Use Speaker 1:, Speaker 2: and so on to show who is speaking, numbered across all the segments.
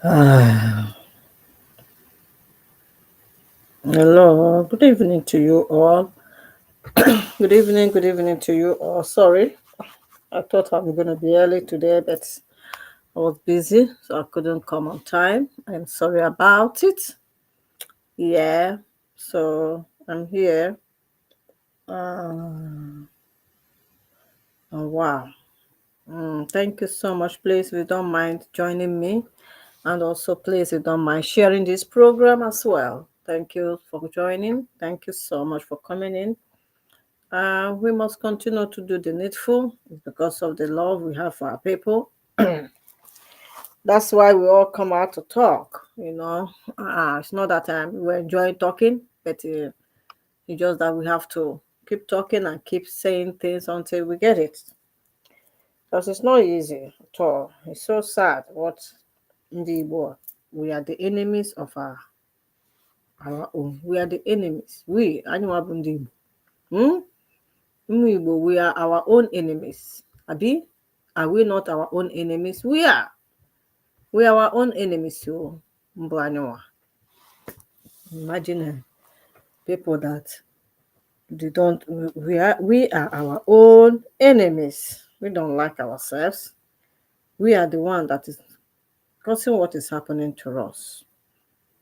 Speaker 1: Hello, good evening to you all. Good evening to you all. Sorry, I thought I was going to be early today, but I was busy, so I couldn't come on time. I'm sorry about it. Yeah, so I'm here. Oh, wow. Thank you so much. Please, if you don't mind joining me, and also please, if you don't mind sharing this program as well. Thank you for joining. Thank you so much for coming in. We must continue to do the needful because of the love we have for our people. That's why we all come out to talk. It's not that we enjoy talking, but it's just that we have to keep talking and keep saying things until we get it. Because it's not easy at all. It's so sad what in the Igbo, we are the enemies of our own. We are the enemies. Anyone in the Igbo. Hmm? UMU Igbo, we are our own enemies. Abi, are we not our own enemies? We are. We are our own enemies. So, imagine people that they don't. We are our own enemies. We don't like ourselves. We are the one that is causing what is happening to us.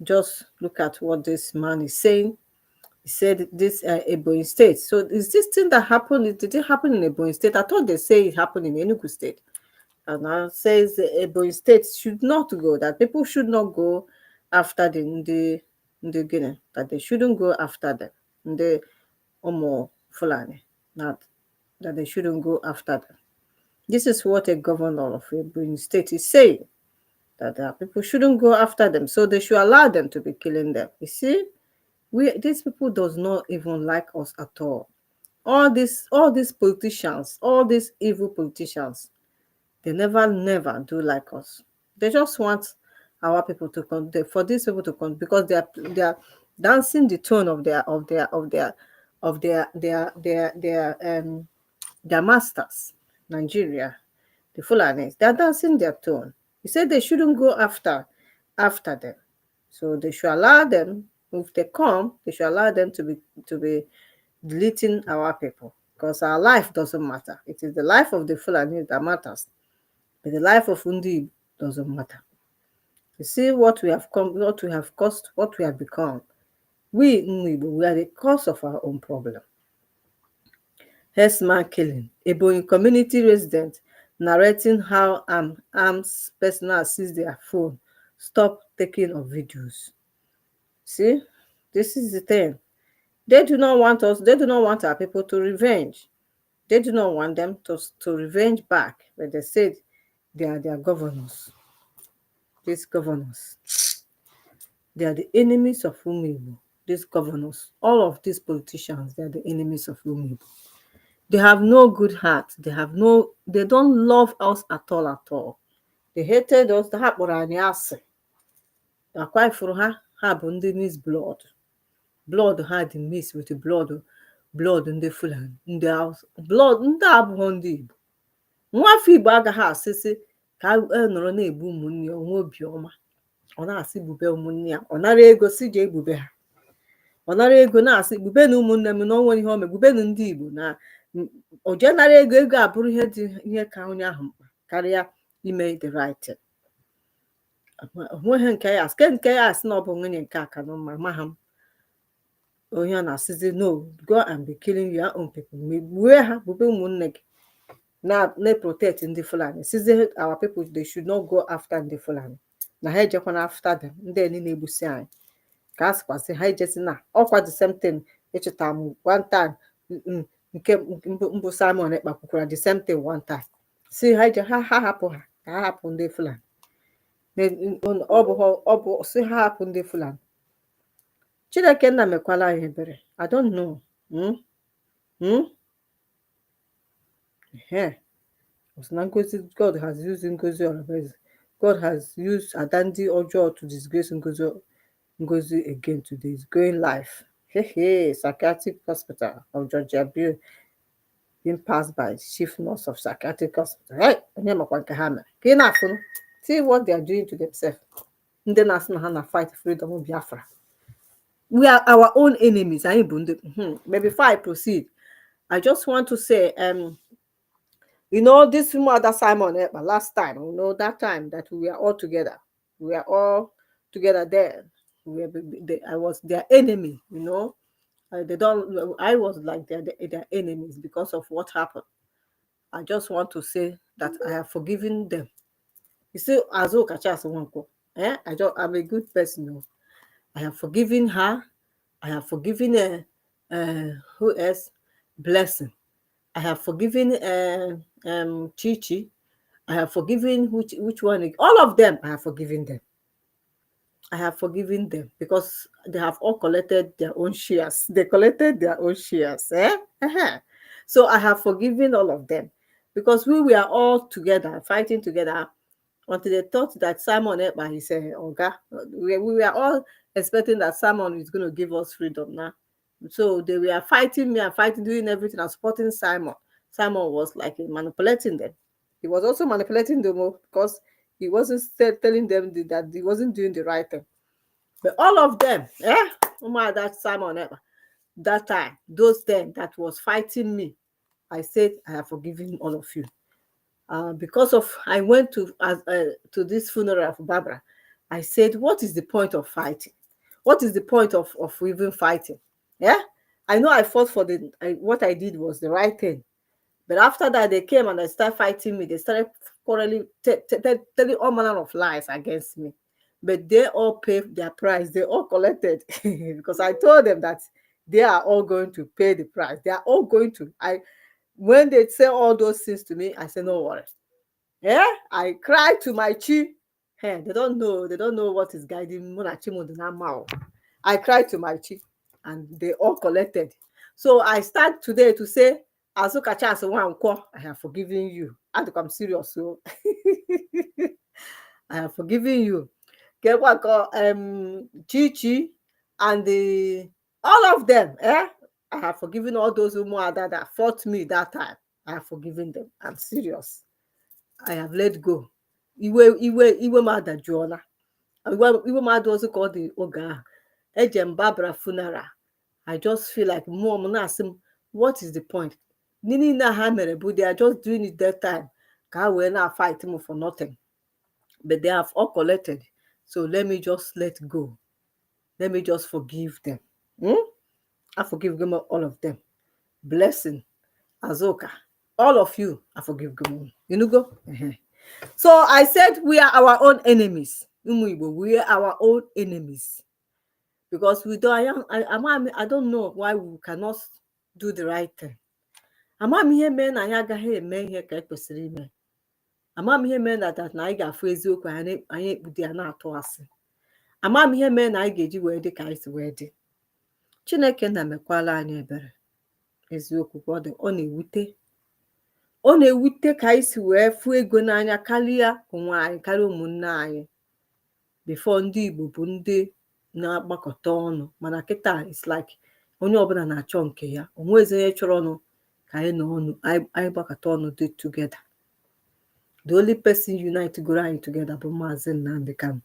Speaker 1: Just look at what this man is saying. He said this Ebonyi State. So is this thing that happened? Did it happen in Ebonyi State? I thought they say it happened in Enugu State. And now says the Ebonyi State should not go, that people should not go after the Guinea, that they shouldn't go after them. The Omo Fulani, not that they shouldn't go after them. This is what a governor of Ebonyi State is saying, that people shouldn't go after them, so they should allow them to be killing them. You see, these people does not even like us at all. All these politicians, all these evil politicians, they never do like us. They just want our people to come. For these people to come, because they are dancing the tone of their masters, Nigeria, the Fulanis. They are dancing their tone. He said they shouldn't go after them, so they should allow them. If they come, they should allow them to be deleting our people, because our life doesn't matter. It is the life of the Fulani that matters. But the life of Undi doesn't matter. You see what we have come, what we have caused, what we have become. We are the cause of our own problem. Herdsman killing. Ebonyi community resident narrating how arms personnel seize their phone, stop taking of videos. See, this is the thing. They do not want us, they do not want our people to revenge. They do not want them to revenge back. But they said they are their governors. These governors, they are the enemies of UMU. These governors, all of these politicians, they are the enemies of UMU. They have no good heart. They don't love us at all at all. They hated us. Ha kpọrọ anyị asị. Akwa ifuru ha bụ ndị miss blood. Blood ha dị miss with the blood ndị Fulani, ndị Hausa. Blood ndị abụghị ndị Igbo. Nwafọ Igbo agaghị asịsị ka nọrọ na-egbu ụmụnne ya, onwe obiọma. Ọ na-asị bube ụmụnne ya, ọ nara ego si jee egbube ha. Ọ nara ego na-asị gbube na ụmụnne m na onwe ihe ome, gbube na ndị Igbo na o jee nara ego abụrụ ihe ka onye ahụ mkpa karịa ime the right thing. Onweghị nke ya asị na ọ bụ nwunye nke aka na mma ma ha onye a na-asịzi no, go and be killing your own people. Megbue ha, gbube ụmụnne gị na-protect ndị Fulani. Sizi our people, they should not go after ndị Fulani, na ha ejekwana after them. Ndị eni na-egbusi anyị ka a sịkwasị ha ejesi na ọkwa the same thing. Echeta m one time nke mbụ Simon ekpakwukwara the same thing one time. Si ha hapụ ha ka ha hapụ ndị Fulani. Ọ bụ si ha hapụ ndị Fulani. Chineke nna mekwala anyị ebere. I don't know. God has used Ngozi Oraveze. God has used Adandi Ojo to disgrace Ngozi again today. It's going live. Psychiatric hospital of Georgia Bill being passed by chief nurse of psychiatric hospital. Right? See what they are doing to themselves. ndị na-asị na ha na fight freedom Biafra. We are our own enemies. But before I proceed, I just want to say, this mother Simon Ekpa last time, that time that we were all together. We are all together there. I was their enemy, They don't. I was like their enemies because of what happened. I just want to say that I have forgiven them. You see, Azo Kachas Wanko. I'm a good person. I have forgiven her. I have forgiven who else? Blessing. I have forgiven Chichi. I have forgiven which one? All of them. I have forgiven them. I have forgiven them because they have all collected their own shares. They collected their own shares. So I have forgiven all of them because we were all together, fighting together until they thought that Simon Ekpa, he said, Oga, we were all expecting that Simon is going to give us freedom now. So they were fighting me and fighting, doing everything and supporting Simon. Simon was like manipulating them. He was also manipulating them because he wasn't telling them that he wasn't doing the right thing. But all of them, that Simon, that time, those 10 that was fighting me, I said, I have forgiven all of you. Because of, I went to this funeral of Barbara. I said, what is the point of fighting? What is the point of even fighting? Yeah, I know I fought for what I did was the right thing. But after that, they came and they started fighting me. They started quarreling, telling all manner of lies against me. But they all paid their price. They all collected because I told them that they are all going to pay the price. They are all going to. When they say all those things to me, I say, no worry. Yeah, I cried to my chi. Hey, they don't know what is guiding me. I cried to my chi, and they all collected. So I start today to say, I have forgiven you. I'm serious. So I have forgiven you. Get what Chichi and all of them. I have forgiven all those who that fought me that time. I have forgiven them. I'm serious. I have let go. Iwe mada juola. Iwe mada also called the Oga. Ejem Barbara funeral. I just feel like mom na asim, what is the point? Nini na ha mere, but they are just doing it that time. Ka we na fight him for nothing. But they have all collected. So let me just let go. Let me just forgive them. I forgive them, all of them. Blessing, Azoka, all of you, I forgive them. You know go. So I said we are our own enemies. UMU Igbo, we are our own enemies. Because we don't, I don't know why we cannot do the right thing. Amam ihe mee na anyị agaghị eme ihe ka ekwesịrị ime. Amam ihe mee na that na anyị ga-afụ eziokwu anyị ekpudo ya na-atụ asị. Amam ihe mee na anyị ga-eji wee dị ka anyị si wee dị. Chineke na-emekwala anyị ebere. Eziokwu ka ọ dị, ọ na-ewute ka anyị si wee fụ ego n'anya karịa onwe anyị, karịa ụmụnne anyị. Before ndị Igbo bụ ndị na-agbakọta ọnụ, mana kịta it's like onye ọbụla na-achọ nke ya. Onwezi onye chọrọ ọnụ ka anyị nọ ọnụ, anyị gbakọta ọnụ dị together. The only person unite goro anyị together bụ Maazị Nnamdi Kanu.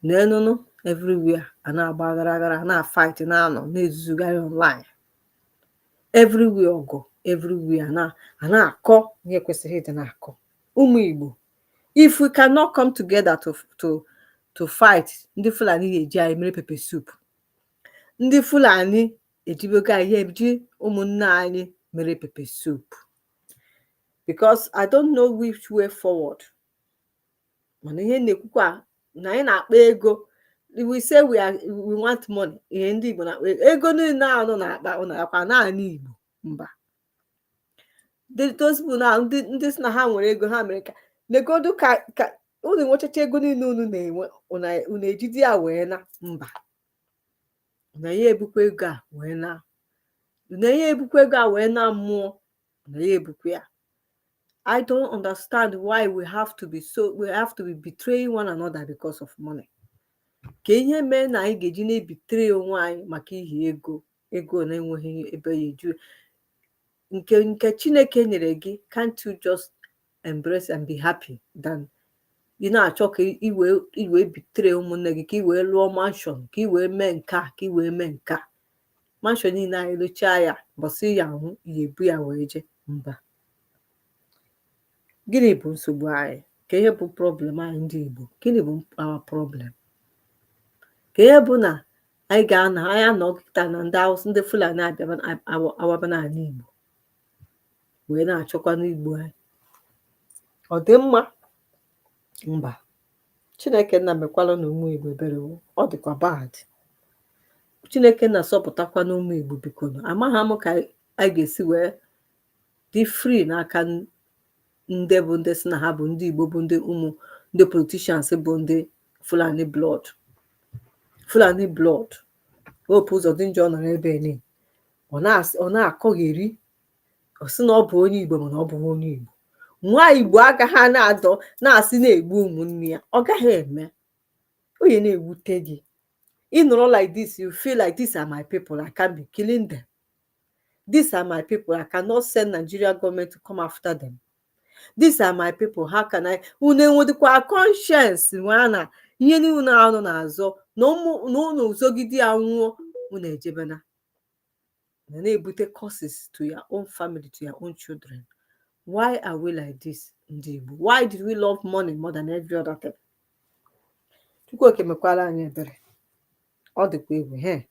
Speaker 1: N'enụnụ everywhere a na-agba aghara a na-fight na-anọ na-ezuzugharị online. Everywhere ọgụ, everywhere a na-akọ ihe kwesịrị ịdị na-akọ. Ụmụ Igbo, if we cannot come together to fight, ndị Fulani ga-eji anyị mere pepper soup. Ndị Fulani ejiboga ihe eji ụmụnne anyị mere pepper soup. Because I don't know which way forward. Mana ihe na-ekwukwa na anyị na-akpa ego. We say we want money. Ihe ndị Igbo na-akpa ego niile anọ na-akpa ụnakwa naanị Igbo mba. Those people now, ndị si na ha nwere ego ha mere ka negodu ka unu nwechacha ego niile unu na-enwe unu ejide ya wee na mba. Na ya ebukwa ego a wee na. Na ya ebukwa ego a wee na mmụọ. Na ya ebukwa ya. I don't understand why we have to be betraying one another because of money. Ka ihe mee na anyị ga-eji na-ebitray onwe anyị maka ihe ego na-enweghị ebe ya eju. Nke Chineke nyere gị, can't you just embrace and be happy than ị na-achọ ka iwee bitere ụmụnne gị, ka i wee lụọ manshọn, ka i wee mee nke a, ka i wee mee nke a. Manshọn niile anyị lụchaa ya, mbọsị ya ahụ ya ebu ya wee je mba. Gịnị bụ nsogbu anyị? Ka ihe bụ problem anyị ndị Igbo? Gịnị bụ our problem? Ka ihe bụ na anyị ga-anọ, anyị anọgịta na ndị Awụsa, ndị Fulani awaba n'ala Igbo wee na-achọkwa n'Igbo anyị. Ọ dị mma? Mba. Chineke nna mekwala na ụmụ Igbo ebere, ọ dịkwa bad. Chineke na-asọpụtakwa n'ụmụ Igbo, biko amaghị m ka anyị ga-esi wee dị free n'aka ndị bụ ndị si na ha bụ ndị Igbo, bụ ndị politicians bụ ndị Fulani blood. Fulani blood. Hope Uzodinjo nọ n'ebe ni, ọ na-akọgheri, ọ sị na ọ bụ onye Igbo mana ọ bụ onye Igbo. Nwa Igbo agaghị na-adọ na-asị na-egbu ụmụnne ya, ọ gaghị eme. Onye na-ewute gị, ị nọrọ like this, you feel like these are my people, I can't be killing them. These are my people, I cannot send Nigeria government to come after them. These are my people, how can I? Unu enwedịkwa conscience nwa na ihe niile unu anọ na-azọ na unu zogide ya nwụọ, unu ejebena na-ebute causes to your own family, to your own children. Why are we like this, ndị Igbo? Why did we love money more than every other thing? Chukwu oke mekwara anyị ebere. Ọ dịkwa egwu.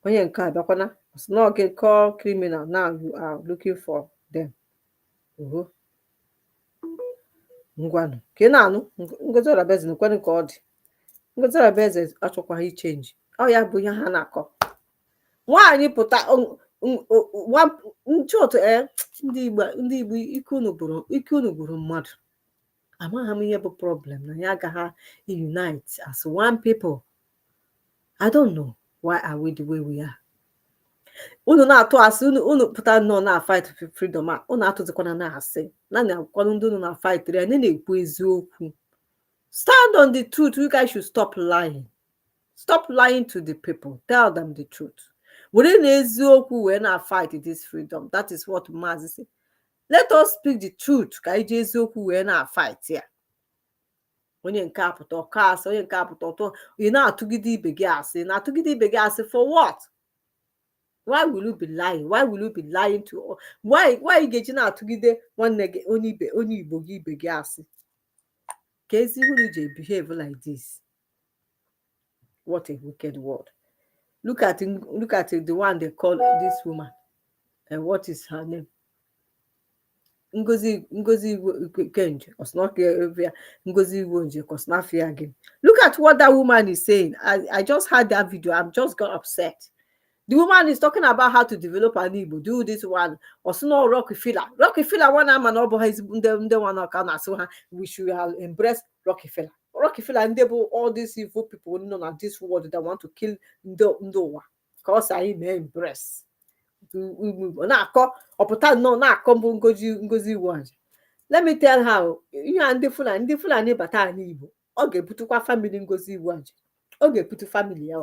Speaker 1: Onye nke a bịakwana sị na ọ ga-call criminal, now you are looking for them. Ngwanụ ka ị na-anụ Ngozi Orabeze nkwenụ ka ọ dị. Ngozi Orabeze achọkwaghị ichenji. Ọ ya bụ ihe ha na-akọ. Nwaanyị pụta nchotu ndị Igbo ike unu gburu mmadụ. Amaghị m ihe bụ problem na ya agaghị unite as one people. I don't know why are we the way we are. Unu na-atụ asị, unu pụta nnọọ na-fight for freedom a, unu atụzikwana na-asị na akwụkwọ ndị unu na-fight ya, na-ekwu eziokwu. Stand on the truth. You guys should stop lying. Stop lying to the people. Tell them the truth. Were na eziokwu wee na-fight this freedom. That is what Maazị say. Let us speak the truth ka iji eziokwu wee na-fight ya. Onye nke apụta ọkọ asị, onye nke apụta ọtọ, ị na-atụgide ibe gị asị, na-atụgide ibe gị asị for what? Why will you be lying? Why will you be lying to? Why ị ga-eji na-atụgide nwanne gị onye Igbo gị ibe gị asị? Ka ezi unu ji behave like this. What a wicked word. Look at the one they call this woman. And what is her name? Ngozi Kenje. Ngozi Wonje Kosnafia again. Look at what that woman is saying. I just heard that video. I'm just got upset. The woman is talking about how to develop an Igbo, do this one, or no Rockefeller. Rockefeller one man over his one can, so we should embrace Rockefeller. Rockefeller and all these evil people known at this world that want to kill Ndowa. Because I may embrace. Let me tell how you and the Fulani bata Igbo. Okay, put to family Ngozi Wanje. Okay, put to family.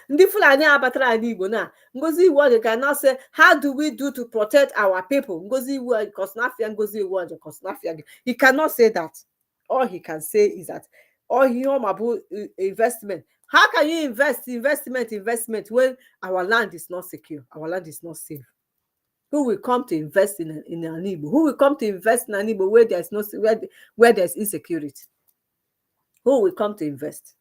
Speaker 1: Ndị Fulani abatara anyị Igbo na Ngozi Iweoje cannot say, how do we do to protect our people? Ngozi Iweoje Kosnafia, Ngozi Iweoje Kosnafia. He cannot say that. All he can say is that all he about investment. How can you investment when our land is not secure? Our land is not safe. Who will come to invest in an Igbo? Who will come to invest in an Igbo where there's no where there's insecurity? Who will come to invest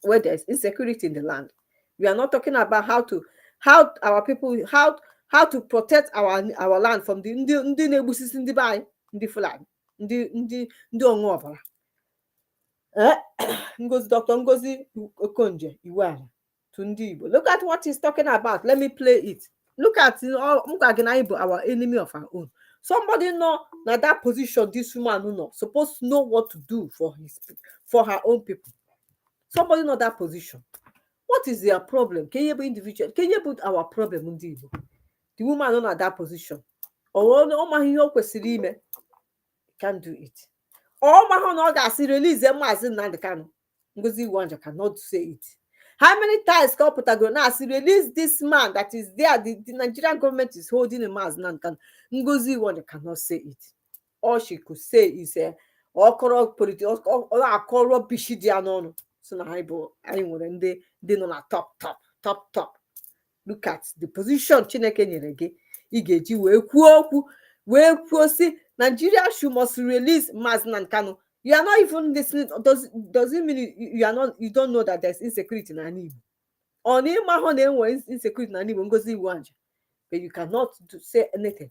Speaker 1: where there's insecurity in the land? We are not talking about how our people how to protect our land from the ndị na-egbusisi ndị be anyị, ndị Fulani, ndị Onwuọbara. Ngozi Dr. Ngozi Okonje Iweala to ndị Igbo. Look at what he's talking about. Let me play it. Look at our enemy of our own. Somebody know na that position this woman know supposed to know what to do for her own people. Somebody know that position. What is their problem? Can you be individual? Can you put our problem in the woman not at that position? Or can't do it. Or my release them as in Nandekano. Ngozi Iweoje cannot say it. How many times can Patagonas release this man that is there? The Nigerian government is holding him as Nankan. Ngozi Iweoje cannot say it. All she could say is ọkọrọ politi ọ akọrọ bishi dị ya n'ọnụ so na anyị nwere ndị nọ na top. Look at the position Chineke nyere gị ị ga-eji wee kwuo si Nigeria must release Mazi Nnamdi Kanu. You are not even listening. Does it mean you don't know that there's insecurity in Igbo? On ịma na enwe insecurity na Igbo ngozi iwu anja, but you cannot say anything.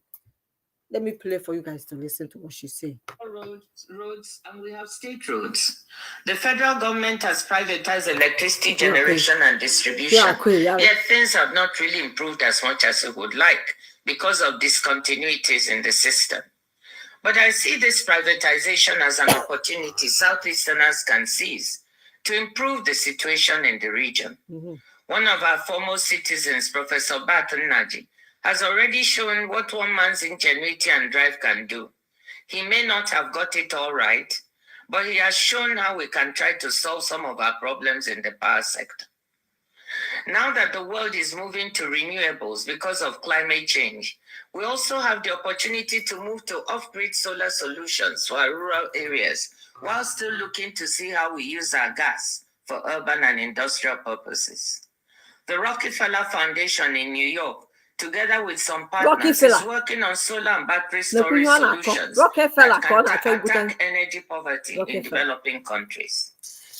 Speaker 1: Let me play for you guys to listen to what she's saying.
Speaker 2: Roads, and we have state roads. The federal government has privatized electricity generation and distribution. Yet things have not really improved as much as we would like because of discontinuities in the system. But I see this privatization as an opportunity Southeasterners can seize to improve the situation in the region. One of our foremost citizens, Professor Barton Naji, has already shown what one man's ingenuity and drive can do. He may not have got it all right, but he has shown how we can try to solve some of our problems in the power sector. Now that the world is moving to renewables because of climate change, we also have the opportunity to move to off-grid solar solutions for our rural areas, while still looking to see how we use our gas for urban and industrial purposes. The Rockefeller Foundation in New York, together with some partners, is working on solar and battery storage solutions that can attack energy poverty in developing countries.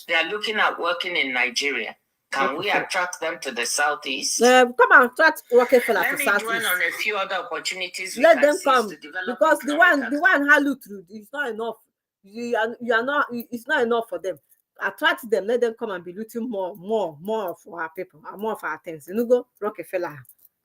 Speaker 2: They are looking at working in Nigeria. Can we attract them to the Southeast?
Speaker 1: Come and attract Rockefeller to
Speaker 2: Southeast. Let me dwell on a few other opportunities.
Speaker 1: Let them come, because the one Halu through is not enough. You are not. It's not enough for them. Attract them. Let them come and be looting more for our people, more of our things. You know, go Rockefeller.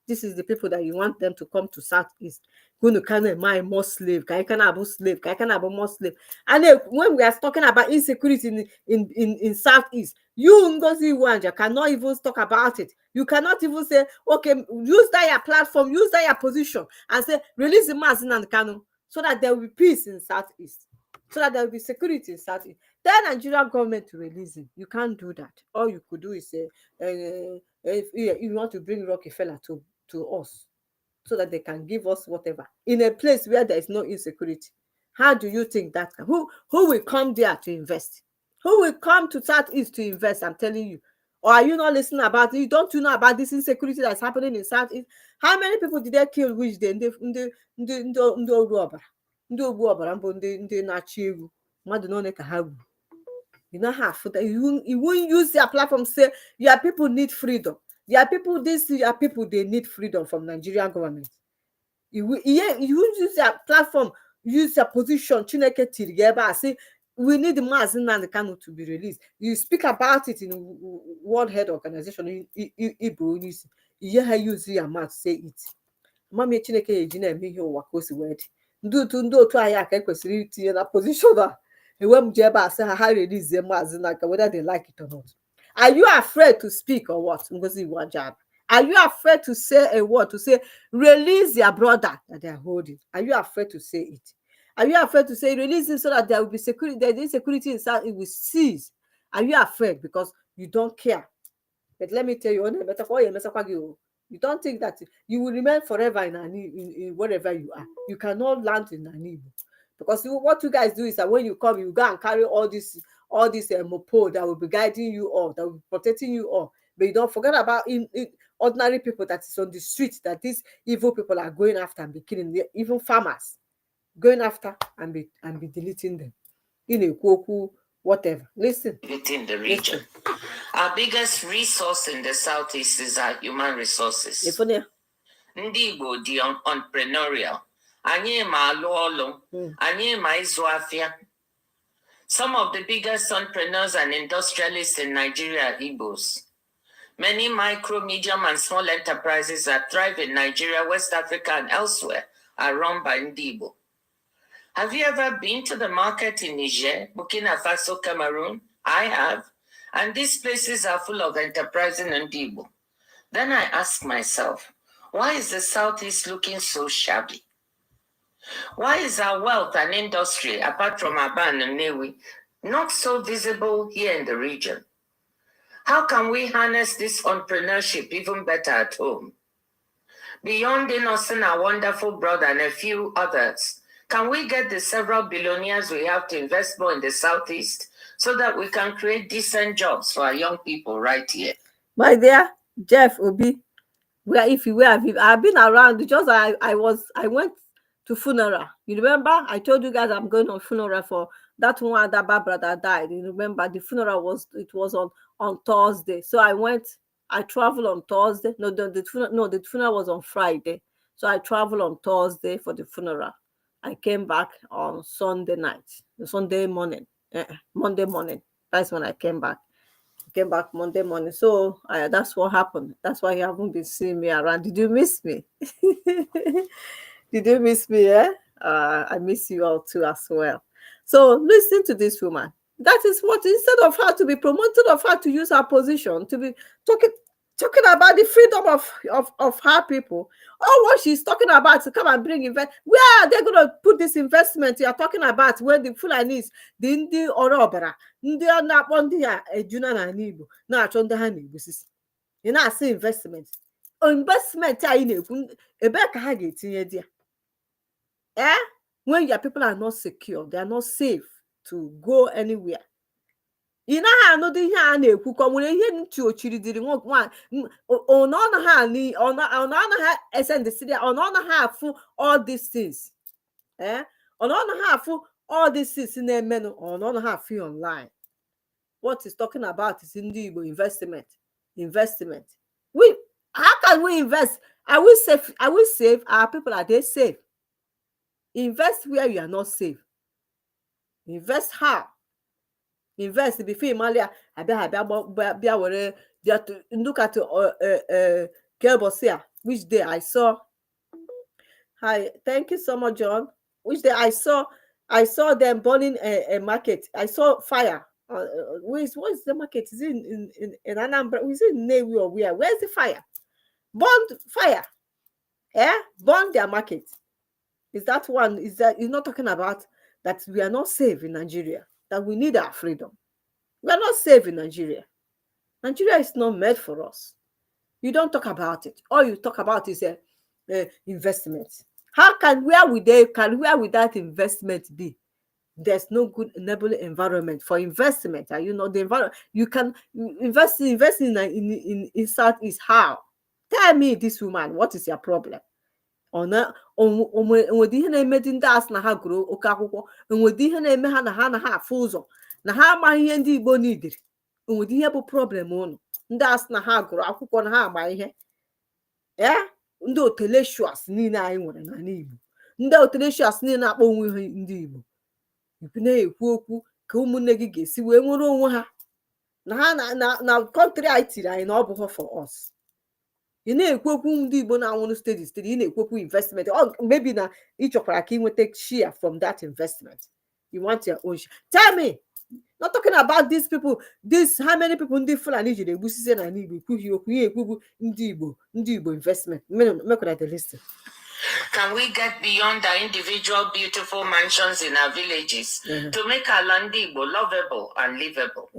Speaker 1: This is the people that you want them to come to Southeast. Going to my more slave. Can have slave. Can have more slave. And then when we are talking about insecurity in Southeast, you Ngozi Iweala cannot even talk about it. You cannot even say, okay, use that your platform, use that your position, and say release the Mazi Nnamdi Kanu so that there will be peace in Southeast, so that there will be security in Southeast. Tell Nigerian government to release him. You can't do that. All you could do is say, if you want to bring Rockefeller to us, so that they can give us whatever in a place where there is no insecurity. How do you think that can? Who will come there to invest? Who will come to Southeast to invest? I'm telling you. Or are you not listening about it? Don't you know about this insecurity that's happening in Southeast? How many people did they kill which day? You know how you won't use their platform, say your people need freedom. Your people, your people, they need freedom from Nigerian government. You use their platform, use their position, Chineke Tirigeba, say we need the Mazi Nnamdi Kanu to be released. You speak about it in World Health Organization, Igbo, you use your mouth, say it. Mami Chineke ejina eme ihe ụwa ka o si wee dị. Ndị otu anyị aka ekwesịrị itinye na position a enwe m ji ebe a sị ha release Mazi Nnamdi Kanu whether they like it or not. Are you afraid to speak or what? Ngozi Iweala? Are you afraid to say a word, to say release your brother that they are holding? Are you afraid to say it? Are you afraid to say release him so that there will be security? The insecurity inside it will cease. Are you afraid because you don't care? But let me tell you, you don't think that you will remain forever in wherever you are. You cannot land in Igbo. Because what you guys do is that when you come, you go and carry all this mopo that will be guiding you all, that will be protecting you all. But you don't forget about ordinary people that is on the street, that these evil people are going after and be killing, even farmers, going after and be deleting them. In a Kwoku, whatever. Listen.
Speaker 2: Within the region. Our biggest resource in the Southeast is our human resources. Ndi Igbo di entrepreneurial. Anyị ma alụ ọlụ, anyị ma ịzụ afịa. Some of the biggest entrepreneurs and industrialists in Nigeria are Igbos. Many micro, medium, and small enterprises that thrive in Nigeria, West Africa, and elsewhere are run by Ndi Igbo. Have you ever been to the market in Niger, Burkina Faso, Cameroon? I have. And these places are full of enterprising Ndi Igbo. Then I ask myself, why is the Southeast looking so shabby? Why is our wealth and industry, apart from Aban and Newi, not so visible here in the region? How can we harness this entrepreneurship even better at home? Beyond Innocent, our wonderful brother, and a few others, Can we get the several billionaires we have to invest more in the Southeast so that we can create decent jobs for our young people right here?
Speaker 1: My dear Jeff Obi, I've been around. Just I went to funeral. You remember? I told you guys I'm going on funeral for that one, that Barbara that died. You remember the funeral was on Thursday. So I traveled on Thursday. No, the funeral was on Friday. So I traveled on Thursday for the funeral. I came back on Sunday morning, Monday morning. That's when I came back. Monday morning. So that's what happened. That's why you haven't been seeing me around. Did you miss me? Did you miss me? I miss you all too as well. So listen to this woman. That is what, instead of her to be promoted, of her to use her position to be talking about the freedom of her people. All what she's talking about to come and bring invest. Where are they going to put this investment you are talking about when the Fulanis, the Ndi Orobara, ndị a na-akpọ ndị a ejuna na Igbo na-achọ ndị ha na-egbusisi. Ị na-asị investment anyị na-ekwu ebe ka ha ga-etinye di ya. When your people are not secure, they are not safe to go anywhere. Ị naghị anụdị ihe a na-ekwu ka ọ nwere ihe ntị ochiri dịrị nwa ọ naghị esendịsịrị ya, ọ naghị afụ all these things. Ọ naghị afụ all these things na-emenụ, ọ naghị afụ online. What he's talking about is Ndị Igbo investment. How can we invest? Are we safe? Our people, are they safe? Invest where you are not safe. Invest how? Invest before Malia abia were look at Kelbosia, which day I saw. Hi, thank you so much, John. Which day I saw them burning a market. I saw fire. What is the market? Is it in Anambra? Is it in Navy or where? Where's the fire? Burn fire. Burn their market. Is that one? Is that you're not talking about that we are not safe in Nigeria? That we need our freedom. We are not safe in Nigeria. Nigeria is not made for us. You don't talk about it. All you talk about is investment. Where would that investment be? There's no good enabling environment for investment. And the environment you can invest in Southeast. How? Tell me, this woman, what is your problem? Onwede ihe na-eme ndị asị na ha gụrụ oke akwụkwọ, onwede ihe na-eme ha na ha anaghị afụ ụzọ, na ha amaghị ihe ndị Igbo nidiri. Onwede ihe bụ problem unu ndị asị na ha gụrụ akwụkwọ na ha ama ihe. Ndị oteleshuas niile anyị nwere n'ala Igbo, ndị oteleshuas niile na-akpọ onwe ha ndị Igbo, ikwu na-ekwu okwu ka ụmụnne gị ga-esi wee nwere onwe ha na ha na kọntrị anyị tiri anyị na ọ bụghị for us. Ị na-ekwu okwu ndị Igbo na-anwụrụ steady, ị na-ekwu okwu investment. Maybe na ị chọkwara ka ị nweta share from that investment. You want your own share. Tell me, not talking about these people, how many people ndị Fulani jiri egbusisi na Igbo ikwughị okwu ihe ekwugwu ndị Igbo investment. Make una dey listen.
Speaker 2: Can we get beyond our individual beautiful mansions in our villages to make our land Igbo lovable and livable?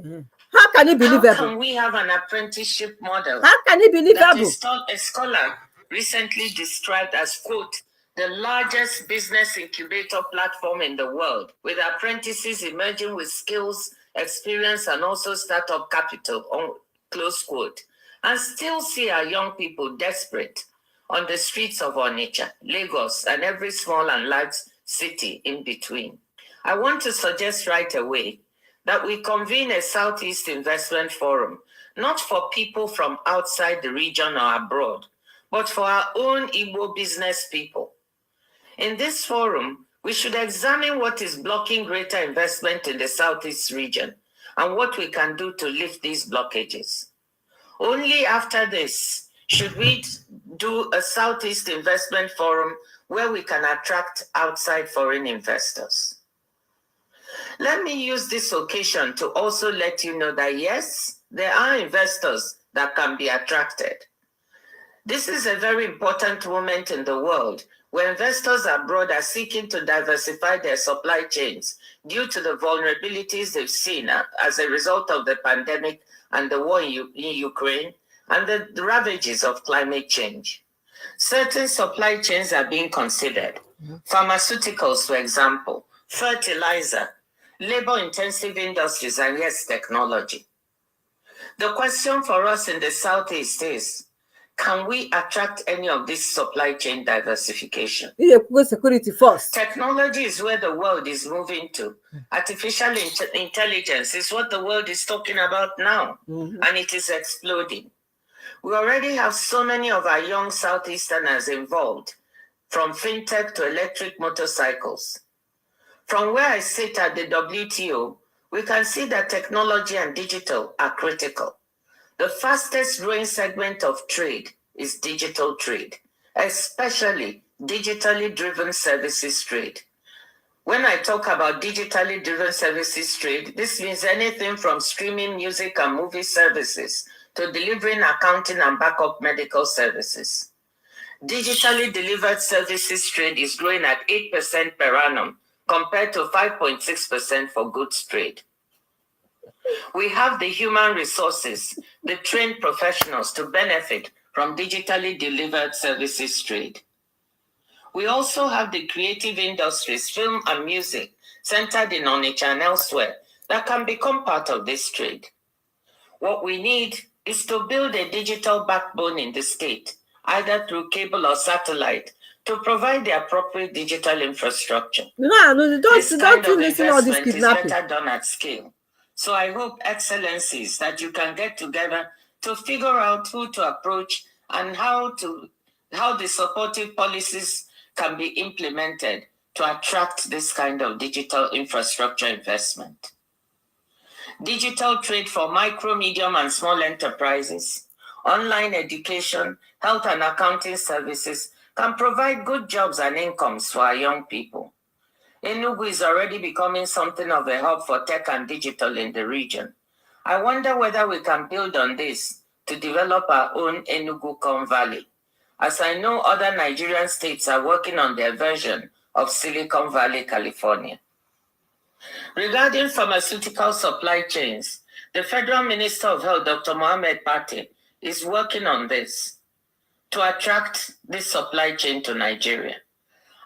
Speaker 1: How can it be livable?
Speaker 2: How can we have an apprenticeship model?
Speaker 1: How can it be livable?
Speaker 2: That a scholar recently described as, quote, the largest business incubator platform in the world, with apprentices emerging with skills, experience, and also startup capital, close quote, and still see our young people desperate on the streets of Onitsha, Lagos, and every small and large city in between. I want to suggest right away that we convene a Southeast Investment Forum, not for people from outside the region or abroad, but for our own Igbo business people. In this forum, we should examine what is blocking greater investment in the Southeast region and what we can do to lift these blockages. Only after this should we do a Southeast Investment Forum where we can attract outside foreign investors. Let me use this occasion to also let you know that, yes, there are investors that can be attracted. This is a very important moment in the world where investors abroad are seeking to diversify their supply chains due to the vulnerabilities they've seen as a result of the pandemic and the war in Ukraine and the ravages of climate change. Certain supply chains are being considered. Pharmaceuticals, for example, fertilizer, labor-intensive industries, and yes, technology. The question for us in the Southeast is, can we attract any of this supply chain diversification?
Speaker 1: Security first.
Speaker 2: Technology is where the world is moving to. Artificial intelligence is what the world is talking about now, and it is exploding. We already have so many of our young Southeasterners involved, from fintech to electric motorcycles. From where I sit at the WTO, we can see that technology and digital are critical. The fastest growing segment of trade is digital trade, especially digitally driven services trade. When I talk about digitally driven services trade, this means anything from streaming music and movie services to delivering accounting and backup medical services. Digitally delivered services trade is growing at 8% per annum compared to 5.6% for goods trade. We have the human resources, the trained professionals to benefit from digitally delivered services trade. We also have the creative industries, film and music, centered in Onitsha and elsewhere, that can become part of this trade. What we need is to build a digital backbone in the state, either through cable or satellite, to provide the appropriate digital infrastructure.
Speaker 1: This kind of
Speaker 2: investment is better done at scale. So I hope, Excellencies, that you can get together to figure out who to approach and how the supportive policies can be implemented to attract this kind of digital infrastructure investment. Digital trade for micro, medium, and small enterprises, online education, health and accounting services can provide good jobs and incomes for our young people. Enugu is already becoming something of a hub for tech and digital in the region. I wonder whether we can build on this to develop our own Enugu Valley, as I know other Nigerian states are working on their version of Silicon Valley, California. Regarding pharmaceutical supply chains, the Federal Minister of Health, Dr. Mohamed Pate, is working on this to attract this supply chain to Nigeria.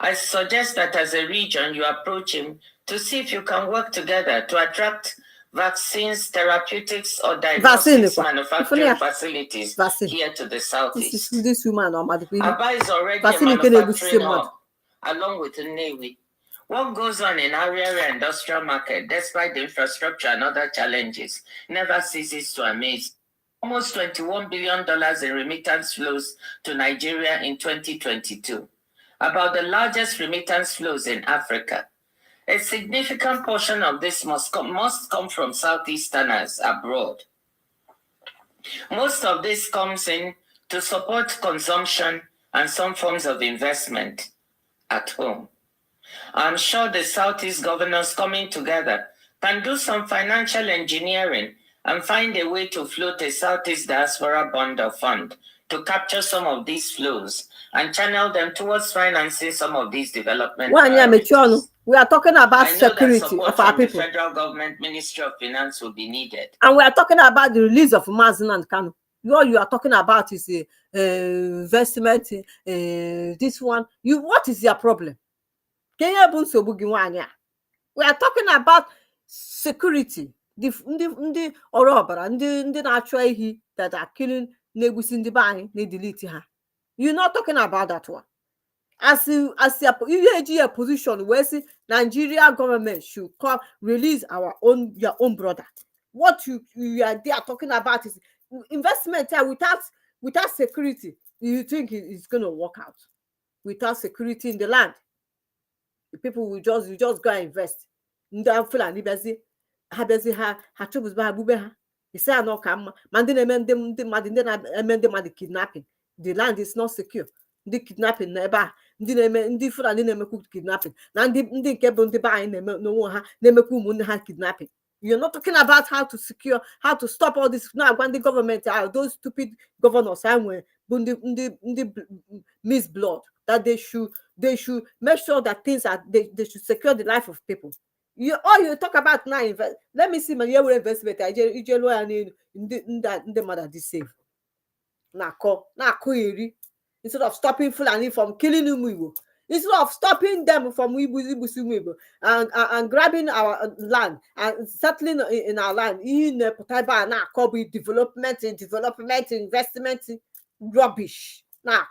Speaker 2: I suggest that as a region, you approach him to see if you can work together to attract vaccines, therapeutics, or diagnostics manufacturing facilities here to the Southeast.
Speaker 1: This woman,
Speaker 2: Aba is already a manufacturing hub, along with Nnewi. What goes on in our area industrial market, despite the infrastructure and other challenges, never ceases to amaze. Almost $21 billion in remittance flows to Nigeria in 2022. About the largest remittance flows in Africa. A significant portion of this must come from Southeasterners abroad. Most of this comes in to support consumption and some forms of investment at home. I'm sure the Southeast governors coming together can do some financial engineering and find a way to float a Southeast Diaspora Bond or Fund to capture some of these flows and channel them towards financing some of these development priorities.
Speaker 1: We are talking about security of our people.
Speaker 2: The federal government Ministry of Finance will be needed.
Speaker 1: And we are talking about the release of Mazin and Kanu. What you are talking about is investment. This one. What is your problem? We are talking about security. The Orobara, the natural he that are killing Negus in the buying, they delete her. You're not talking about that one. As a position where Nigeria government should come release your own brother. What you are there talking about is investment without security. You think it's going to work out? Without security in the land, the people will just go and invest. Kidnapping. The land is not secure. The kidnapping never. Kidnapping. Kidnapping. You're not talking about how to secure, how to stop all this. Now, when the government those stupid governors miss blood, that they should make sure that things are they should secure the life of people. You talk about now let me see my investment. In the mother this save. instead of stopping Fulani from killing UMU Igbo, instead of stopping them from Igbo and grabbing our land and settling in our land, in development, investment, rubbish. Now,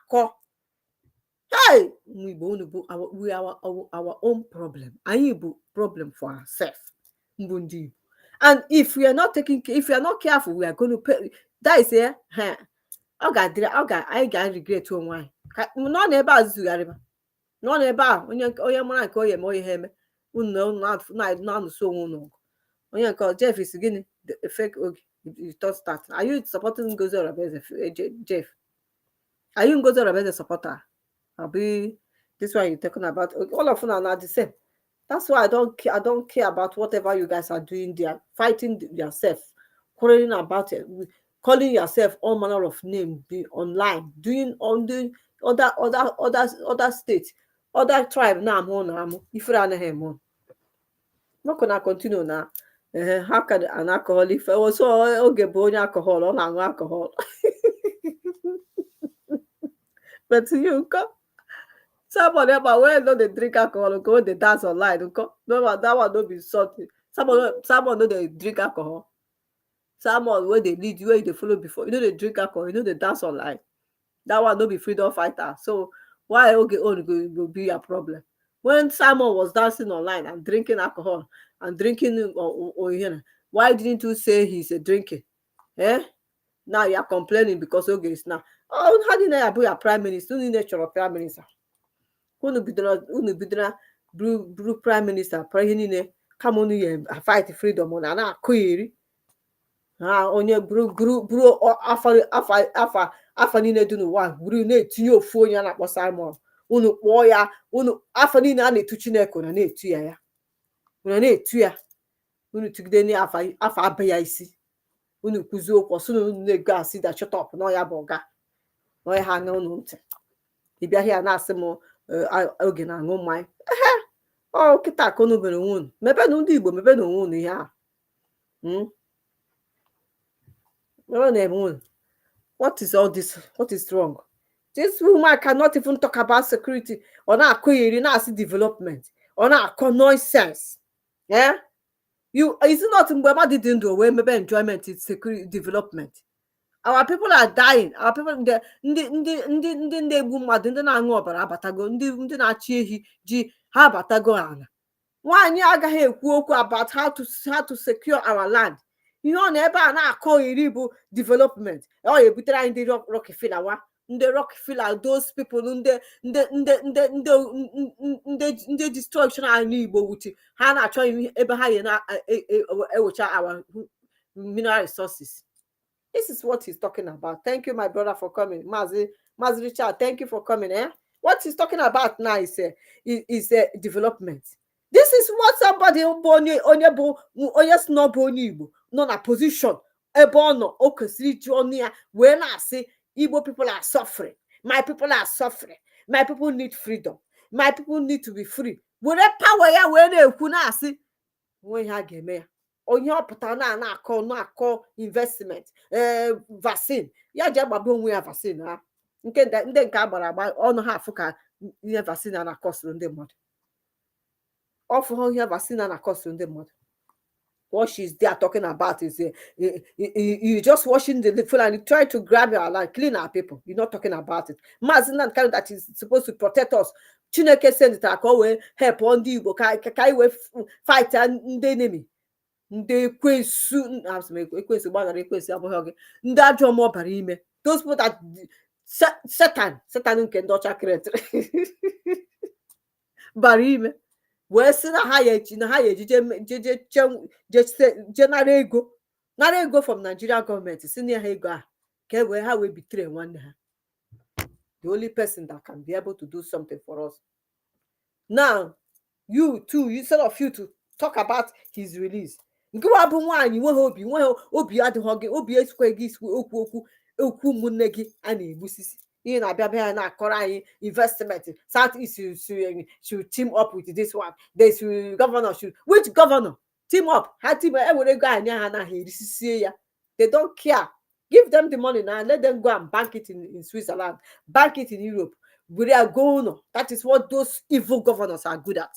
Speaker 1: hey, we our own problem. Anyị bụ problem for ourselves. And if we are not careful, we are going to pay. That is here. I regret onwe anyị. Nọ n'ebe a zuzugharịba. Nọ n'ebe a onye mara nke onye ma onye ha eme. Unu na-anụso onwe unu ọgụ. Onye nke Jeff is gịnị? Fake oge. You thought start. Are you supporting Ngozi Orebeze, Jeff? Are you Ngozi Orebeze supporter? Be this one you're talking about. All of them are not the same. That's why I don't care about whatever you guys are doing there, fighting yourself, quarreling about it, calling yourself all manner of names, be online, doing on the other states, other tribe. Now I'm on. If you're on him, I'm not gonna continue now. How can an alcoholic? If I was so alcohol or alcohol, but you come. Somebody about where no they drink alcohol, go they dance online. No, that one don't be something. Someone know they drink alcohol. Someone where they lead you, where they follow before. You know they drink alcohol, you know they dance online. That one don't be freedom fighter. So why okay will be a problem? When Simon was dancing online and drinking alcohol and drinking why didn't you say he's a drinking? Eh? Now you are complaining because okay it's now. Oh, how did I be a prime minister? You need a prime minister. Unu bidoro buru prime minister ihe niile kama unu ya fight freedom na na-akụ iri ha onye buru afa niile dị n'ụwa buru na-etinye ofu onye a na-akpọ Simon unu kpọọ ya unu afa niile a na-etu Chineke na na-etu ya na-etu ya unu tụgide n'afa abe ya isi unu kwuzie okwu ọsụ unu na-ego asị da shut up na ya bụ ọga na ya ha anya unu ntị ịbịa ya na-asị m oge na-aṅụ mmanya kịta ka unu bere onwe unu mebe na ndị Igbo mebe na onwe unu ihe a mebe na-eme unu. What is all this? What is wrong? This woman cannot even talk about security ọ na-akụ iri na-asị development ọ na-akọ nonsense. Is it not mgbe mmadụ dị ndụ wee mebe enjoyment security development? Our people are dying. Our people, ndị na-egbu mmadụ, ndị na-aṅụ ọbara abatago, ndị na-achị ehi ji ha abatago ala. Nwaanyị agaghị ekwu okwu about how to secure our land. Ihe ọ na ebe a na-akọ iri bụ development. Ọ ebutere anyị ndị Rockefeller wa, ndị Rockefeller, those people, ndị destruction anyị Igbo wuchi ha na-achọ ebe ha ya na-ewecha our mineral resources. This is what he's talking about. Thank you, my brother, for coming. Mazi Richard, thank you for coming. What he's talking about now is development. This is what somebody onye snob onye Igbo nọ na position ebe ọ nọ o kwesịrị iji ọnụ ya wee na-asị Igbo people are suffering. My people are suffering. My people need freedom. My people need to be free. Were power ya wee na-ekwu na-asị nwe ha ga-eme ya. Onye ọpụta na-akọ investment vaccine ya ji agbaba onwe ya vaccine ha ndị nke agbara agba ọnụ ha afụ ka ihe vaccine a na-akọsụrụ ndị mmadụ ọfụ ihe vaccine a na-akọsụrụ ndị mmadụ. What she's there talking about is you just watching the film and you try to grab your land, clean our people. You're not talking about it. Mazina kind that is supposed to protect us. Chineke send it always help on the Igbo ka we fight the enemy. Ndị ekwensu gbagara ekwensu abụghị oge ndị ajọ mmụọ bara ime those people that Satan nke ndị ọcha kretere bara ime wee sị na ha ya eji je nara ego from Nigeria gọọmenti si na ha ego a ka e wee ha wee bitere nwanne ha. The only person that can be able to do something for us. Now you too, instead of you to talk about his release, nke wa bụ nwaanyị nwe obi adịghị gị obi esikwe gị okwu ụmụnne gị a na-egbusisi ihe na-abịa na-akọrọ anyị investment South East should team up with this one. Governor should, which governor team up ha team ewere ego anya ha na ha erisisie ya. They don't care. Give them the money now, let them go and bank it in Switzerland, bank it in Europe. We are going on. That is what those evil governors are good at.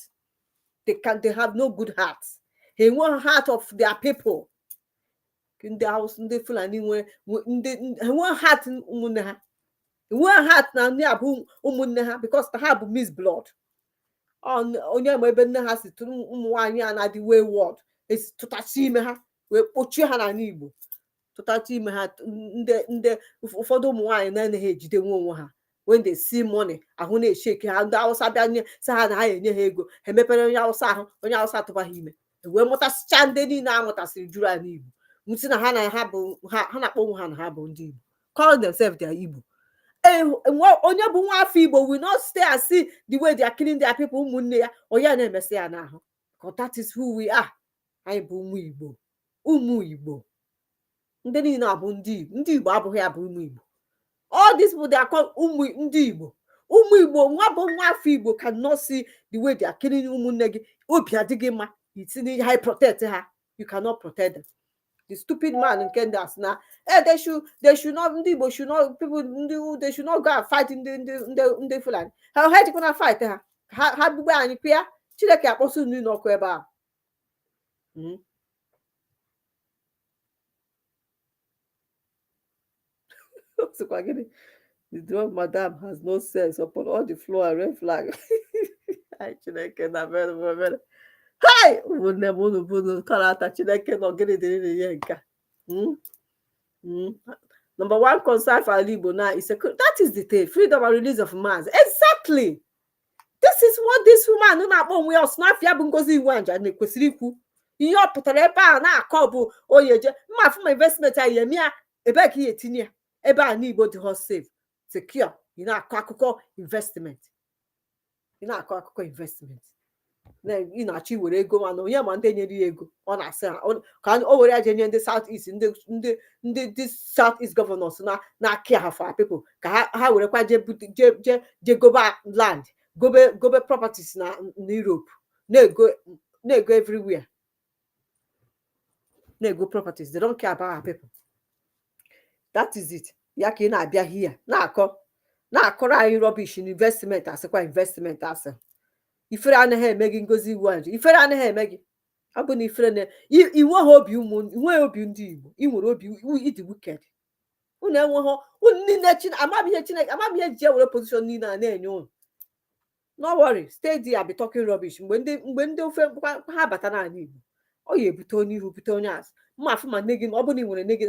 Speaker 1: They have no good hearts. He want heart of their people. Ndị house, ndị Fulani one heart ụmụnne ha. One heart na ndị abụ ụmụnne ha because ha bụ mixed blood. Onye ma ebe nne ha si tụrụ ụmụ nwaanyị a na-adị wayward esi tụtachi ime ha wee kpochie ha n'ala Igbo. Tụtachi ime ha ndị ụfọdụ ụmụ nwaanyị na-anaghị ejide nwe onwe ha. When they see money, ahụ na-eshake ha. Ndị Hausa bịa nye sị ha na ha enye ha ego, ha emepere onye Hausa ahụ, onye Hausa atụba ha ime. Wee mụtasịcha ndị niile a mụtasịrị juru ala Igbo. Nwụsị na ha na-akpọ onwe ha na ha bụ ndị Igbo. Call themselves their Igbo. Onye bụ nwa afọ Igbo will not stay and see the way they are killing their people, ụmụnne ya, onye na-emesi ya n'ahụ. Because that is who we are. Anyị bụ ụmụ Igbo. Ụmụ Igbo. Ndị niile abụ ndị Igbo. Ndị Igbo abụghị abụ ụmụ Igbo. All these people, they are called ndị Igbo. Ụmụ Igbo, nwa bụ nwa afọ Igbo cannot see the way they are killing ụmụnne gị. Obi adịghị mma. It's in how protect her. You cannot protect them. The stupid man in Kendas now. They should not. Ndị Igbo should not. They should not go and fight in the Fulani. How you gonna fight her? Ha bugbe anyị pịa. Chineke akpọsụ nri n'ọkụ ebe a. The drug madam has no sense upon all the floor and red flag. Chineke na very. Hi! Number one concern for Igbo now is that is the thing, freedom and release of mass. Exactly. This is what this woman na-akpọ onwe ya ọsụnafịa bụ Ngozi Iwanja na-ekwesịrị ikwu. Ihe ọ pụtara ebe a na-akọ bụ oyeje mma afụ ma investment a yemi ya ebe ka ihe etinye ya ebe a n'Igbo dị hot safe secure. Ị na-akọ akụkọ investment. Ị na-achọ iwere ego mana onye ma ndị nyere ya ego ọ na-asị ka o were ya je nye ndị South East, ndị South East governors na-akị ha for people ka ha werekwa je goba land, gobe properties na Europe, na-ego everywhere, na-ego properties. They don't care about our people. That is it. Ya ka ị na-abịa here na-akọrọ anyị rubbish in investment, asịkwa investment asị. Ifere anaghị eme gị Ngozi Iwanja. Ifere anaghị eme gị. Ọ bụ na ifere na inweghị obi inweghị obi ndị Igbo. Ị nwere obi ịdị wicked. Unu enweghị niile Chineke amaghị ihe ji were position niile a na-enye unu. No worry, stay there, be talking rubbish. Mgbe ndị ofe ha bata n'ala Igbo, ọ ya ebute onye ihu bute onye azụ. Mma afụ ma nne gị, ọ bụ na ị nwere nne gị,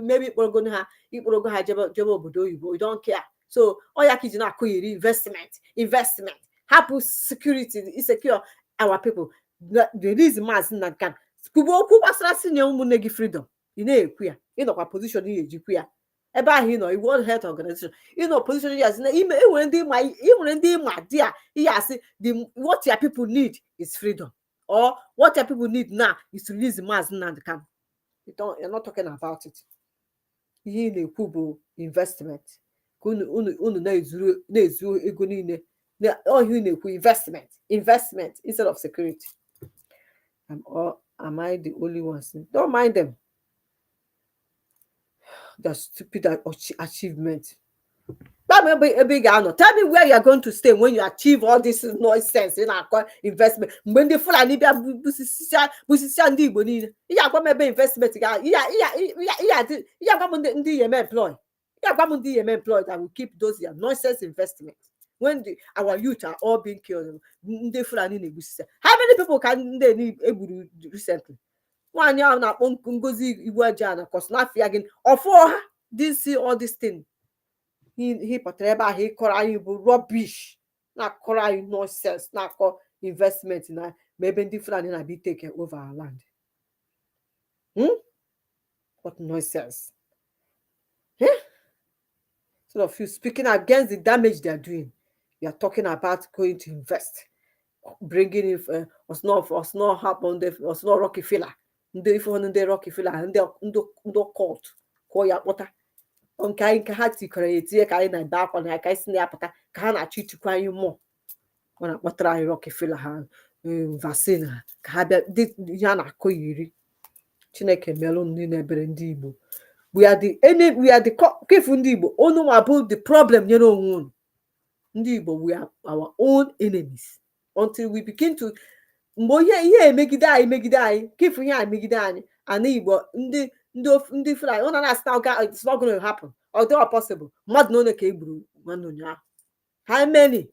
Speaker 1: maybe ikporogo ha jebe obodo oyibo, you don't care. So ọ ya ka iji na-akụgheri investment. Happy security, secure our people. Release mass na nkan. Kubo okwu gbasara si nye ụmụnne gị freedom. Ị na-ekwu ya. Ị nọkwa position ị ejikwu ya. Ebe ahụ ị nọ, World Health Organization. Ị nọ position ị asị na enwere ndị ịma dị a ị asị what your people need is freedom, or what your people need now is to release mass na nkan. You're not talking about it. Ihe ị na-ekwu bụ investment. Ka unu na-ezu ego niile. All you need investment instead of security. Am I the only one? Don't mind them. The stupid achievement. Tell me where you are going to stay when you achieve all this nonsense in our investment. When the Fulani busisia ndị Igbo niile, ihe agwa m ebe investment ndị employed that will keep those nonsense investments. When our youth are all being killed, ndị Fulani na-egbusisi. How many people can ndị egburu recently? Nwaanyị ahụ na-akpọ Ngozi Iwanja na kọsnafia gị ọfọ ha didn't see all this thing. He pụtara ebe ahụ ịkọrọ anyị bụ rubbish, na-akọrọ anyị nonsense, na-akọ investment na ebe ndị Fulani na-be take over our land. What nonsense. Sort of you speaking against the damage they are doing. You are talking about going to invest, bringing in Osno happen, Osno Rockefeller, ndị Rockefeller, ndị court, kwọ ya kpọta. Nke anyị ka ha tikọrọ ya etinye ka anyị na-ebe akwa na aka isi na-apụta ka ha na-achọ ichukwu anyị mmụọ. Ọ na-akpọtara anyị Rockefeller ha vaccine ha ka ha bịa ihe a na-akọ iri. Chineke melụ ndị na-ebere ndị Igbo. we are the enemy, we are the kefu ndị Igbo onu about the problem nyere onwe unu. Ndị Igbo, we are our own enemies until we begin to mgbe ihe emegide anyị kefu ihe emegide anyị. Ana Igbo ndị Fulani ọ na-asị it's not going to happen, although possible. Mmadụ na one ka egburu nwanne ụnyaahụ, how many?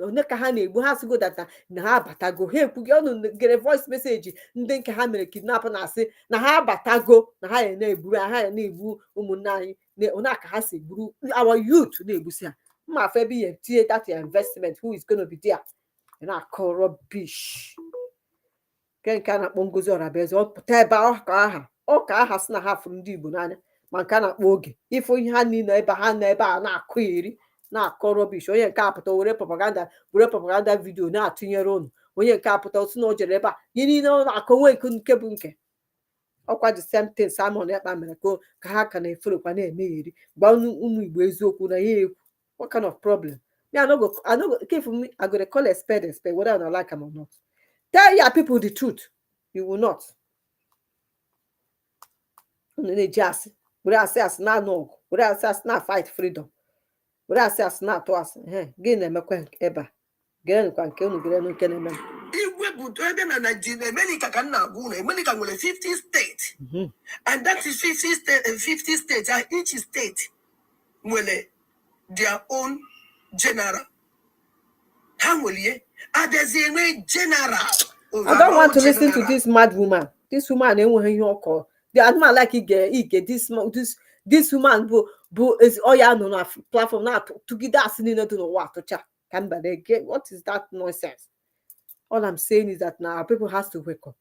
Speaker 1: Onye ka ha na-egbu? Ha sigo data na ha abatago, ha ekwughị ọnụ gere voice message ndị nke ha mere kidnap na-asị na ha abatago, na ha na-egburu ha na-egbu ụmụnne anyị. Onye ka ha si egburu our youth na-egbusi ha. Mma afọ ebe ihe tie that investment, who is going to be there? Na-akọ rubbish. Nke a na-akpọ Ngozi Orabieze, ọ pụta ebe ọka aha si na ha fụrụ ndị Igbo n'anya, ma nke a na-akpọ Oge ifo ihe ha niile ebe ha nọ ebe a na-akụ iri na-akọ rubbish. Onye nke apụta were propaganda vidio na-atụnyere ụnụ. Onye nke apụta otu na o jere ebe a ihe niile ọ na-akọ nwe nke bụ nke ọkwa the same thing Simon Ekpa mere ka ha ka na-eferekwa na-emegheri gba ụmụ Igbo eziokwu na ya ekwu. What kind of problem? Me, I no go for me, I go to call a spade, whether I like them or not. Tell your people the truth. You will not. Just what I say as now no, what I say as now fight freedom. What I say as now to us. Gain them a quack ever. Gain quack, no can remember.
Speaker 2: America can now go. America will 50 states. And that is 50 states. And each state will their own general. How will you? General.
Speaker 1: I don't want to listen to this mad woman. This woman ain't the animal like this woman is on a platform now to get that sitting to know what to chat. What is that nonsense? All I'm saying is that now people has to wake up.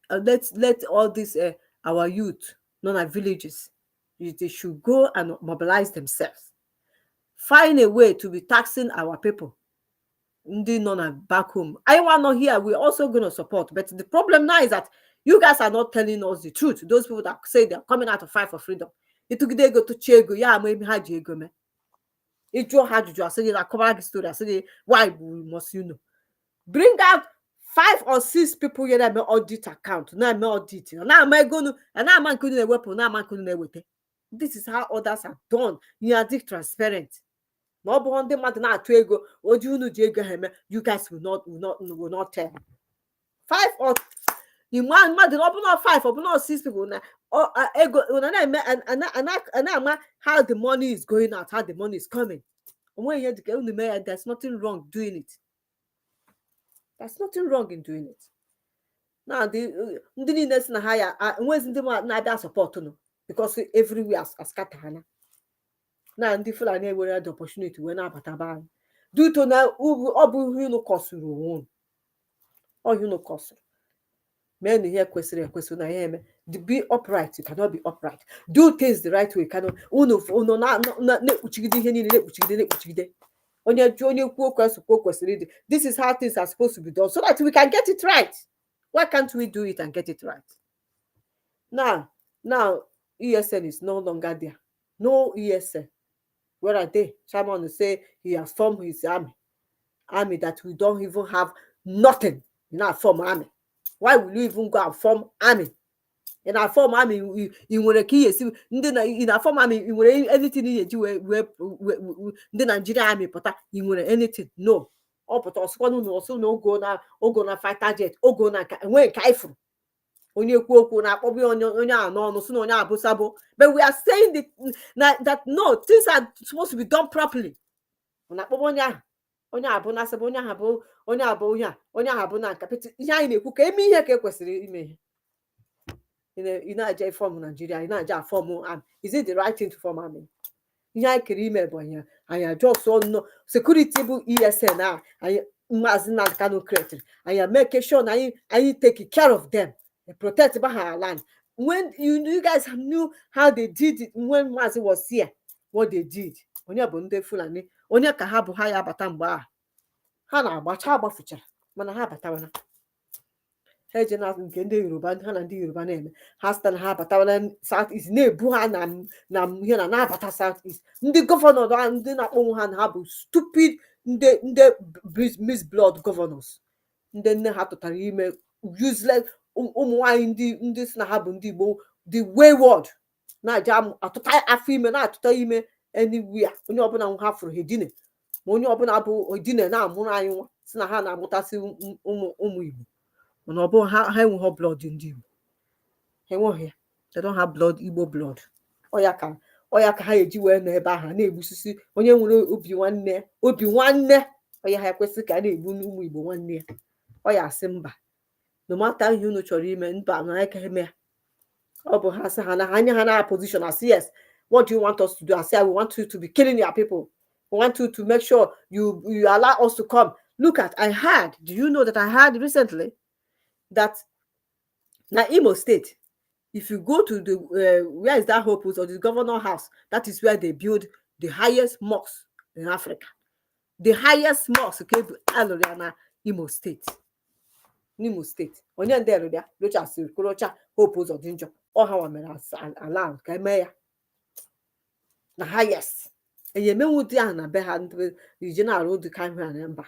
Speaker 1: Let all this our youth, non villages, they should go and mobilize themselves. Find a way to be taxing our people. None back home. I want not here. We're also going to support. But the problem now is that you guys are not telling us the truth. Those people that say they're coming out to fight for freedom. It took they go to Chego. Yeah, maybe had you go, man. It just had you say that cover the story. I say why we must bring out 5 or 6 people here that may audit account. Now I'm auditing. Now am I going to and now I'm couldn't a weapon. Now I'm couldn't with it. This is how others are done. You are transparent. No bond matter now to ego or do you guys will not tell. 5 or in one mother open up 5 or not 6 people now. Or ego and how the money is going out, how the money is coming. And when you get the mayor, there's nothing wrong doing it. There's nothing wrong in doing it. Now the needness na higher wasn't the support no because everywhere as scattered. Now ndị Fulani were the opportunity when abata due to now ọbụ no kọsụrụ onwe ọ no kọsụrụ men here kwesịrị na ya eme be upright. You cannot be upright. Do things the right way. Cannot uno na ekpuchigide ihe niile ekpuchigide onye kwuo kwesịrị. This is how things are supposed to be done so that we can get it right. Why can't we do it and get it right? Now ESN is no longer there. No ESN. Where are they? Someone will say he has formed his army that we don't even have nothing in our form army. Why will you even go and form army? In our form army, you will in our form army, you will anything in the Nigerian army, but you will anything. No. Oh, but also no go na fight target, go na when kaifru. Onye kwu na akpọbi onye anọ so na onye abụsabo. But we are saying that no, things are supposed to be done properly. Na akpọbi onye abụ na sabo onye abụ na kapiti ihe anyị na-ekwu ka eme ihe ka ekwesịrị ime ihe ị na-aja form Nigeria ị na-aja form army. Is it the right thing to form army? Ihe anyị kere ime bụ anya just no security bụ ESN anyị Maazị Nnamdi Kanu created. I make sure I take care of them. Protect our land. When you guys knew how they did it when Mazi was here, what they did. Onye bụ ndị Fulani, onye ka ha bụ ha ya abata mgbe a. Ha na-agbacha agbafuchara, mana ha abatawana. Ha eje na nke ndị Yoruba, ha na ndị Yoruba na-eme. Ha sị na ha abatawana South East, na-ebu ha na ihe na-abata South East. Ndị gọvanọ ndị na-akpọnwụ ha na ha bụ stupid ndị misblood governors. Ndị nne ha tụtara ime useless ụmụ nwanyị ndị si na ha bụ ndị Igbo the wayward na-aja atụta afọ ime na-atụta ime anywhere onye ọbụla ha fụrụ ha edine ma onye ọbụla bụ edine na-amụrụ anyị nwa si na ha na-amụtasị ụmụ Igbo mana ọ bụ ha enweghị blood ndị Igbo ha enweghị ya they don't have blood Igbo blood ọya ka ha eji wee nọ ebe ahụ na-egbusisi onye nwere obi nwanne ọya ha ekwesịrị ka a na-egbu ụmụ Igbo nwanne ya ọya asị mba no matter ihe unu chọrọ ime mba na aka eme ya ọ bụ ha sị ha na anya ha na position as yes what do you want us to do? I say we want you to be killing your people. We want you to make sure you allow us to come. Look at, I heard, do you know that I heard recently that now Imo State, if you go to the where is that Hope or the governor house, that is where they build the highest mosque in Africa. The highest mosque came to Aloriana, Imo State. Imo State. Onye there there, which as Kurocha, Hope or Danger, or how I'm allowed, Kamea. The highest. And you may would na be hand with the general road to camera and ember.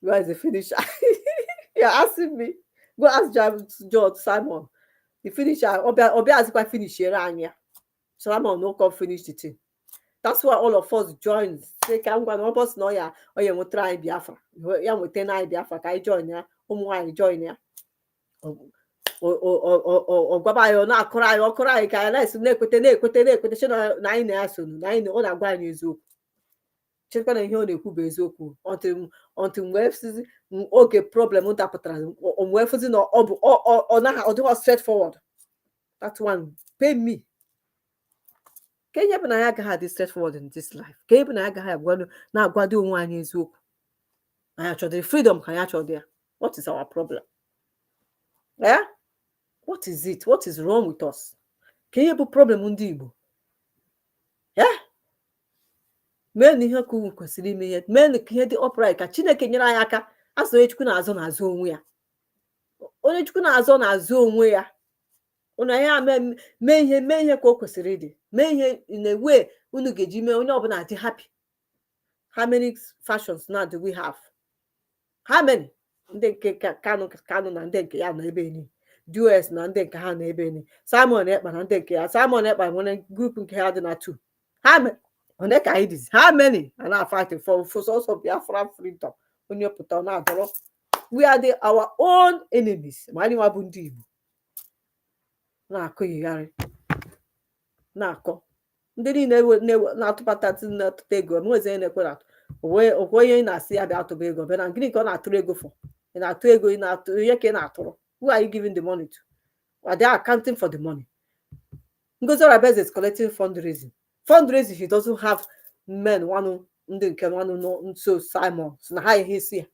Speaker 1: Where is the finisher? You're asking me. Go ask George Simon. The finisher, Obi as if I finish here, Anya. Simon no come finish the thing. That's why all of us join. Say, I'm going to help us know ya, or you will try Biafra. You will tell Biafra, I join ya, I join ya. O gwaba na akụrụ anyị ka anyị na-ekwete na anyị na-asụ na anyị ọ na-agwa anyị eziokwu chekwa na ihe ọ na-ekwu bụ eziokwu until mgbe efizi oge problem dapụtara mgbe efizi na ọ bụ ọ dịghị straight forward that one pay me ka ihe bụ na ya agaghị adị straight forward in this life ka ihe bụ na ya agaghị na-agwado onwe anyị eziokwu anyị chọdịrị freedom ka anyị chọdị ya what is our problem yeah? What is it? What is wrong with us? Can you have a problem with Igbo? Yeah? Men ihe ka kwesịrị ime ihe men ihe dị upright ka Chineke nyere anyị aka asọ onye Chukwu na-azọ n'azụ onwe ya onye Chukwu na-azọ n'azụ onwe ya unu ya mee ihe ka o kwesịrị ịdị mee ihe in a way unu ga-eji mee onye ọbụla dị happy. How many fashions now do we have? How many? Ndị nke Kanu na ndị nke ya nọ ebe enyi US na ndị nke ha na ebe enyi Simon Ekpa na ndị nke ya Simon Ekpa nwere group nke ha dị na 2 ha onye ka anyị dizi how many are now fighting for source of Biafra freedom onye pụta na adọrọ we are our own enemies ma anyị nwa bụ ndị Igbo na-akọ yigharị na-akọ ndị niile na-atụpụta na-atụta ego nweze na-ekwe na okwe onye na-asị ya bịa atụba ego bịa na gịnị ka ọ na-atụrụ ego for ị na-atụ ego ị na-atụ ihe ka ị na-atụrụ who are you giving the money to? Are they accounting for the money? Ngozi Orebeze is collecting fundraising. Fundraising, he doesn't have men one so Simon. So now he is here.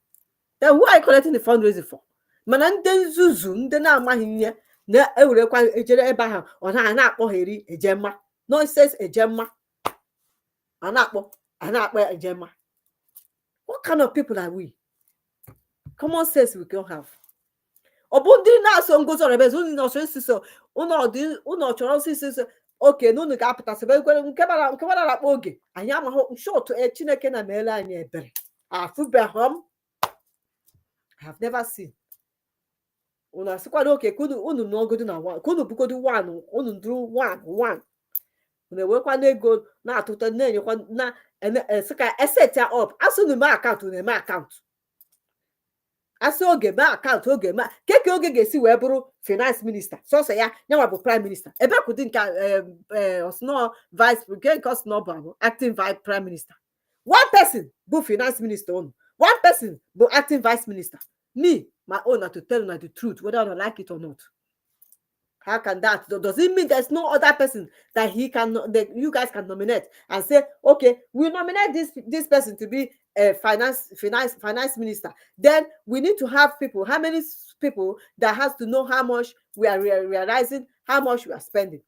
Speaker 1: Then who are you collecting the fundraising for? Mana ndị nzuzu ndị na-amaghị ihe na-ewerekwa ejere ebe ahụ ọ na-akpọgheri ejemma. No, it says ejemma. A na-akpọ ejemma. What kind of people are we? Common sense we can have. Ọ bụ ndị na-asọ Ngozi Orebeze unu nọsọ nsisi unu chọrọ nsisi oke na unu ga-apụtasị nke mara na-akpọ oge anyị amaghị short Chineke na meele anyị ebere afụbeghị m I have never seen unu asịkwado oke ka unu n'ogodo na ka unu bugodo one unu ndụrụ one unu ewekwa n'ego na-atụta na-enyekwa na sị ka eset ya up asị unu mee akaụntụ unu eme akaụntụ asị oge mee akaụntụ oge ma keke oge ga-esi wee bụrụ finance minister sọsọ ya nyanwa bụ prime minister ebe kwụdị nke osno vice nke osno bụ acting vice prime minister one person bụ finance minister unu one person bụ acting vice minister me my own na to tell you the truth whether I like it or not. How can that? Does it mean there's no other person that you guys can nominate and say, okay, we nominate this person to be a finance minister? Then we need to have people. How many people that has to know how much we are realizing, how much we are spending?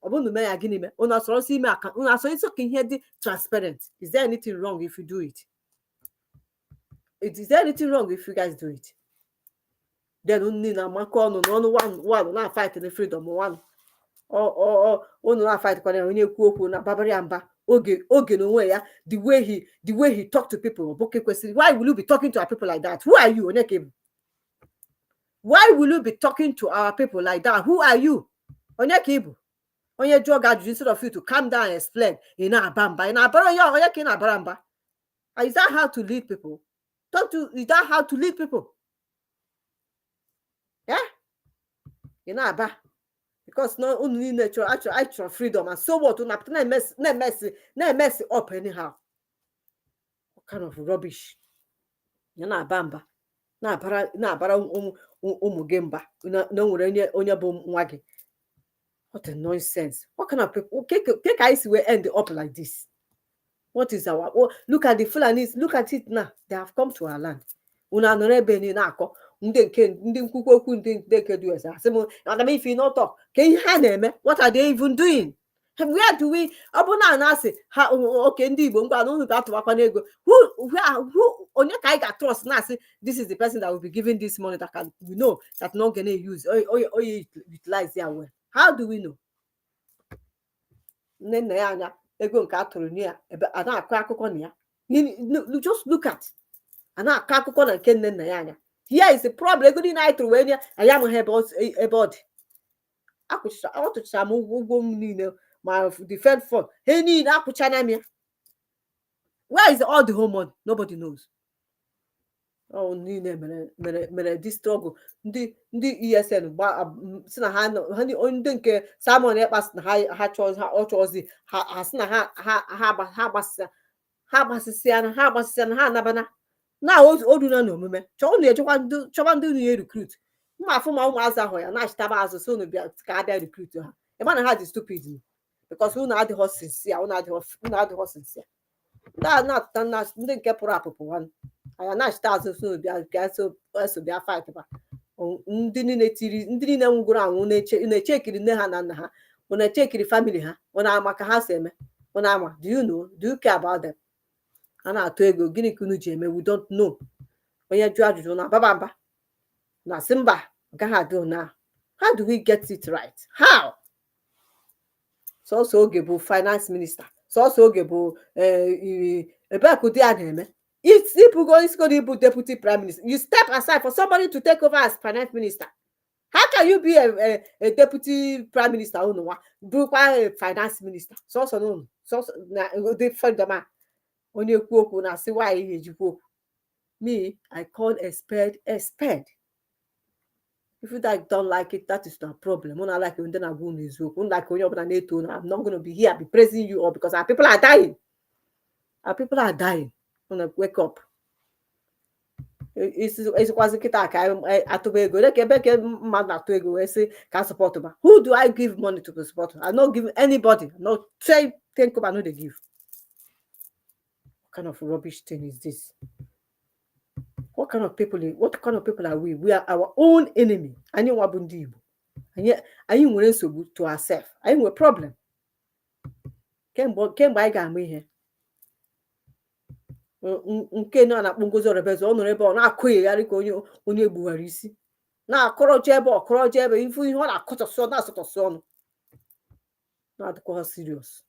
Speaker 1: Transparent. Is there anything wrong if you do it? Is there anything wrong if you guys do it? Then only na makonu no one na fight the freedom one or na fight kwa onye kwu okwu na babari amba oge no way ya the way he talk to people oboke kwesiri why will you be talking to our people like that? Who are you? Onye Why will you be talking to our people like that? Who are you? Onye ka ibu? Onye jụọ gị ajụjụ, instead of you to calm down and explain, ị na-aba mba, ị na-abara ya onye ka ị na-abara mba? Is that how to lead people? Is that how to lead people? Yeah? Ị na-aba because no unu niile chọrọ freedom, and so what? Unu apụta na-emesi up anyhow. What kind of rubbish? Ị na-aba mba, na-abara ụmụ gị mba na nwere onye bụ nwa gị. What a nonsense. What kind of people? Take ice will end up like this. What is our... look at the Fulanis, look at it now. They have come to our land. Una nọrọ ni na-akọ ndị nkwukwu okwu ndị nke dị ese asị m, if you not talk, ka ihe ha na-eme, what are they even doing? Where do we... ọ bụ na asị ha oke ndị Igbo ngwa na unu ga-atụwakwa n'ego. Who onye ka anyị ga-trust na asị this is the person that will be giving this money that can, we know that not gonna use or utilize their well. How do we know? Nne nna ya anya ego nke atụrụ ya ebe a na-akọ akụkọ na ya. Just look at a na-akọ akụkọ na nke nne nna ya anya. Here is the problem. Ego niile anyị tụrụ wee nye anyị amaghị ebe ọ dị. Akwụchara m ụgwọ m niile ma the Fed fund he niile akwụchana m ya. Where is all the home money? Nobody knows. Oh, niile mere this struggle. Ndị ESN si na ha ndị nke Simon Ekpa si na ha chọzi ha si na ha gbasịsịa ha anabana na oduna na omume chọọ unu chọba ndị unu ya recruit. Mma afụ ma ụmụazụ ahụ ya na-achịtaba azụ so unu bịa ka abịa recruit ha. Ebe na ha dị stupid because unu adịghị sincere, unu adịghị sincere. Na-atụta ndị nke pụrụ apụpụ nwanne anya na-achịta azụ so bịa fight ba. Ndị niile nwụgoro anwụ na-echekiri nne ha na nna ha, na-echekiri family ha, ama ka ha si eme, ama. Do you care about them? A na-atụ ego, gịnị ka unu ji eme? We don't know. Onye jụọ ajụjụ na baba mba na sị mba gaghị adị na. How do we get it right? How? Sọsọ oge bụ finance minister, sọsọ oge bụ ebe ka ụdị a na-eme. It's going to be deputy prime minister. You step aside for somebody to take over as finance minister. How can you be a deputy prime minister? Do a finance minister? So no. So the fundamental. Only okwu na say why he ejikwu. Me, I call a spade a spade. If you don't like it, that is not a problem. When I like it, then I go on his work. I'm not going to be here, be praising you all because our people are dying. Our people are dying. Wake up. It's quasi kita ka atubego ke mad na tuego we say can support ba. Who do I give money to support? I not give anybody. No say think about no they give. What kind of rubbish thing is this? What kind of people are we? We are our own enemy. Anyị nwa bụ ndị Igbo. Anyị nwere nsogbu to ourselves. Anyị nwere problem. Kemgbe anyị ga-ama ihe. Nke na-akpọ Ngozi Orebeze ọ nọrọ ebe ọ na-akụghegharị ka onye egbughara isi na-akọrọje ebe ọkọrọje ebe ifu ihe ọ na-akọchasị na-asụtọsị ọnụ na-adịkwa serious.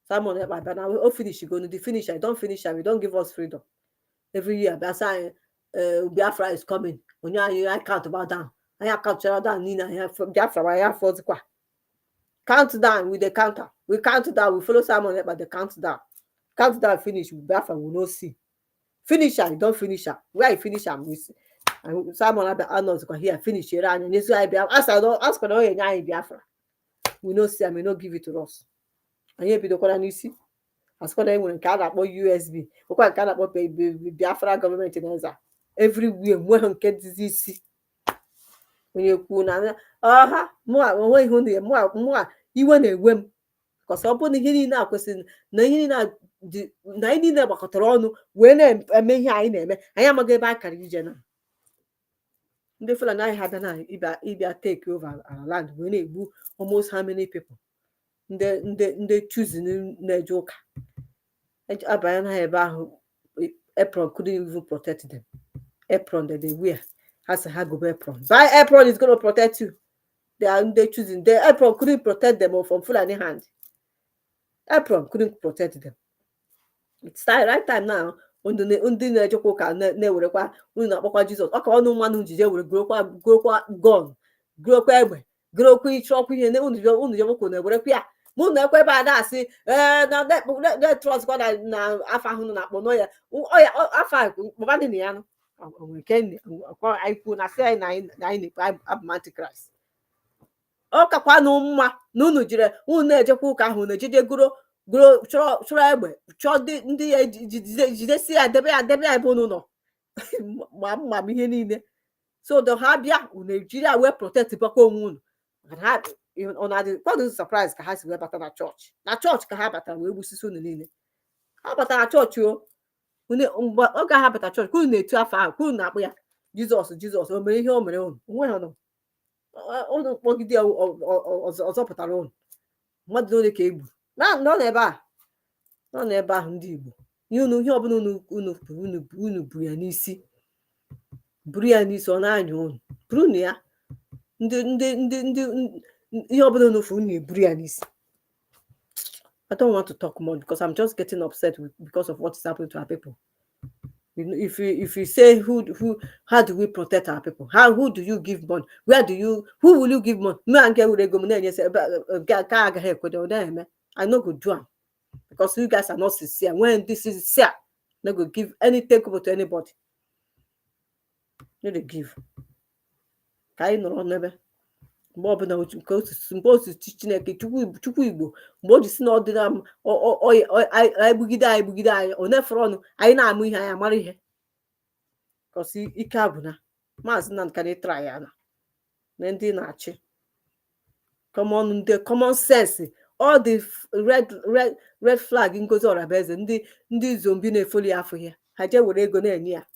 Speaker 1: Simon Ekpa bịa na o finish go the finish I don't finish am, you don't give us freedom every year. Bịa saying Biafra is coming. Onye anyị count about down. Anyị countara down niile anyị Biafra anyị afọzikwa. Count down with the counter. We count down, we follow Simon Ekpa the countdown. Countdown finish, Biafra will not see. Finish her, you don't finish her. Where I finish her, we see. And Simon Arnold here finish here and this I ask for Biafra. We no see, I may not give it to us. And here be the corner you see. As for them when can about USB, what can about Biafra government in Ezra. Everywhere when get this when you kuna more you want a whim. Because upon the hearing now question, na anyị niile gbakọtara ọnụ wee na-eme ihe anyị na-eme. Anyị amaghị ebe akara ije na ndị Fulani anyị ha bịa na ịbịa take over our land wee na-egbu almost how many people. Ndị choosing na-eje ụka abanye na ebe ahụ. Apron couldn't even protect them. Apron that they wear has a hag of apron. Buy apron is going to protect you. They choosing. The apron couldn't protect them from Fulani hand. Apron couldn't protect them. It's right time now. ndị na-ejekwa ụka na-ewerekwa unu na-akpọkwa Jizọs ọka ọnụ mmanụ jije were gụrụkwa gon gụrụkwa egbe gụrụkwa ịchọkwa ihe unu jebụkwu na-ewerekwa ya mụ na ekwe ebe a na-asị na trọskwa na afọ ahụ na-akpọ n'ọya afọ kpọbadị na ya ikwu na sị anyị na anyị na-ekpe abụ antikraịst ọ kakwa na mma na unu jiri unu na-ejekwa ụka ahụ na-ejeje gụrụ chọrọ egbe chọọ ndị ya jidesi ya debe ya ebe unu nọ ma mma m ihe niile so ha bịa unu ejiri ya wee protect bakwa onwe unu ọ na-adị kwadụ surprise ka ha si wee bata na chọọchị ka ha batara wee gbusisi unu niile ha batara chọọchị mgbe ọ ga ha bata chọọchị ka unu na-etu afọ ahụ ka unu na-akpụ ya Jizọs o mere ihe o mere unu onwe ha unu kpọgide ọzọ pụtara unu mmadụ n'ole ka egbu nọ n'ebe ahụ ndị Igbo ihe ọbụla unu buru ya n'isi ọ na-anya unu buru na ya ndị ihe ọbụla unu furu unu eburu ya n'isi. I don't want to talk more because I'm just getting upset because of what is happening to our people. If you say how do we protect our people? Who do you give money? Who will you give money? I know go do am because you guys are not sincere. When this is sincere, no go give anything to anybody. No dey give. Ka anyị nọrọ n'ebe mgbe ọbụla mgbe otu Chineke Chukwu Igbo mgbe o ji si na ọ dị na anyị gbugide anyị ọ na-efere ọnụ anyị na-amụ ihe anyị amara ihe kọsi ike agwụna maazị na nka na-etra ya na ndị na-achị common sense all the red flag Ngozi Orabaeze ndị zombi na-efoli afọ ya ha jee were ego na-enye ya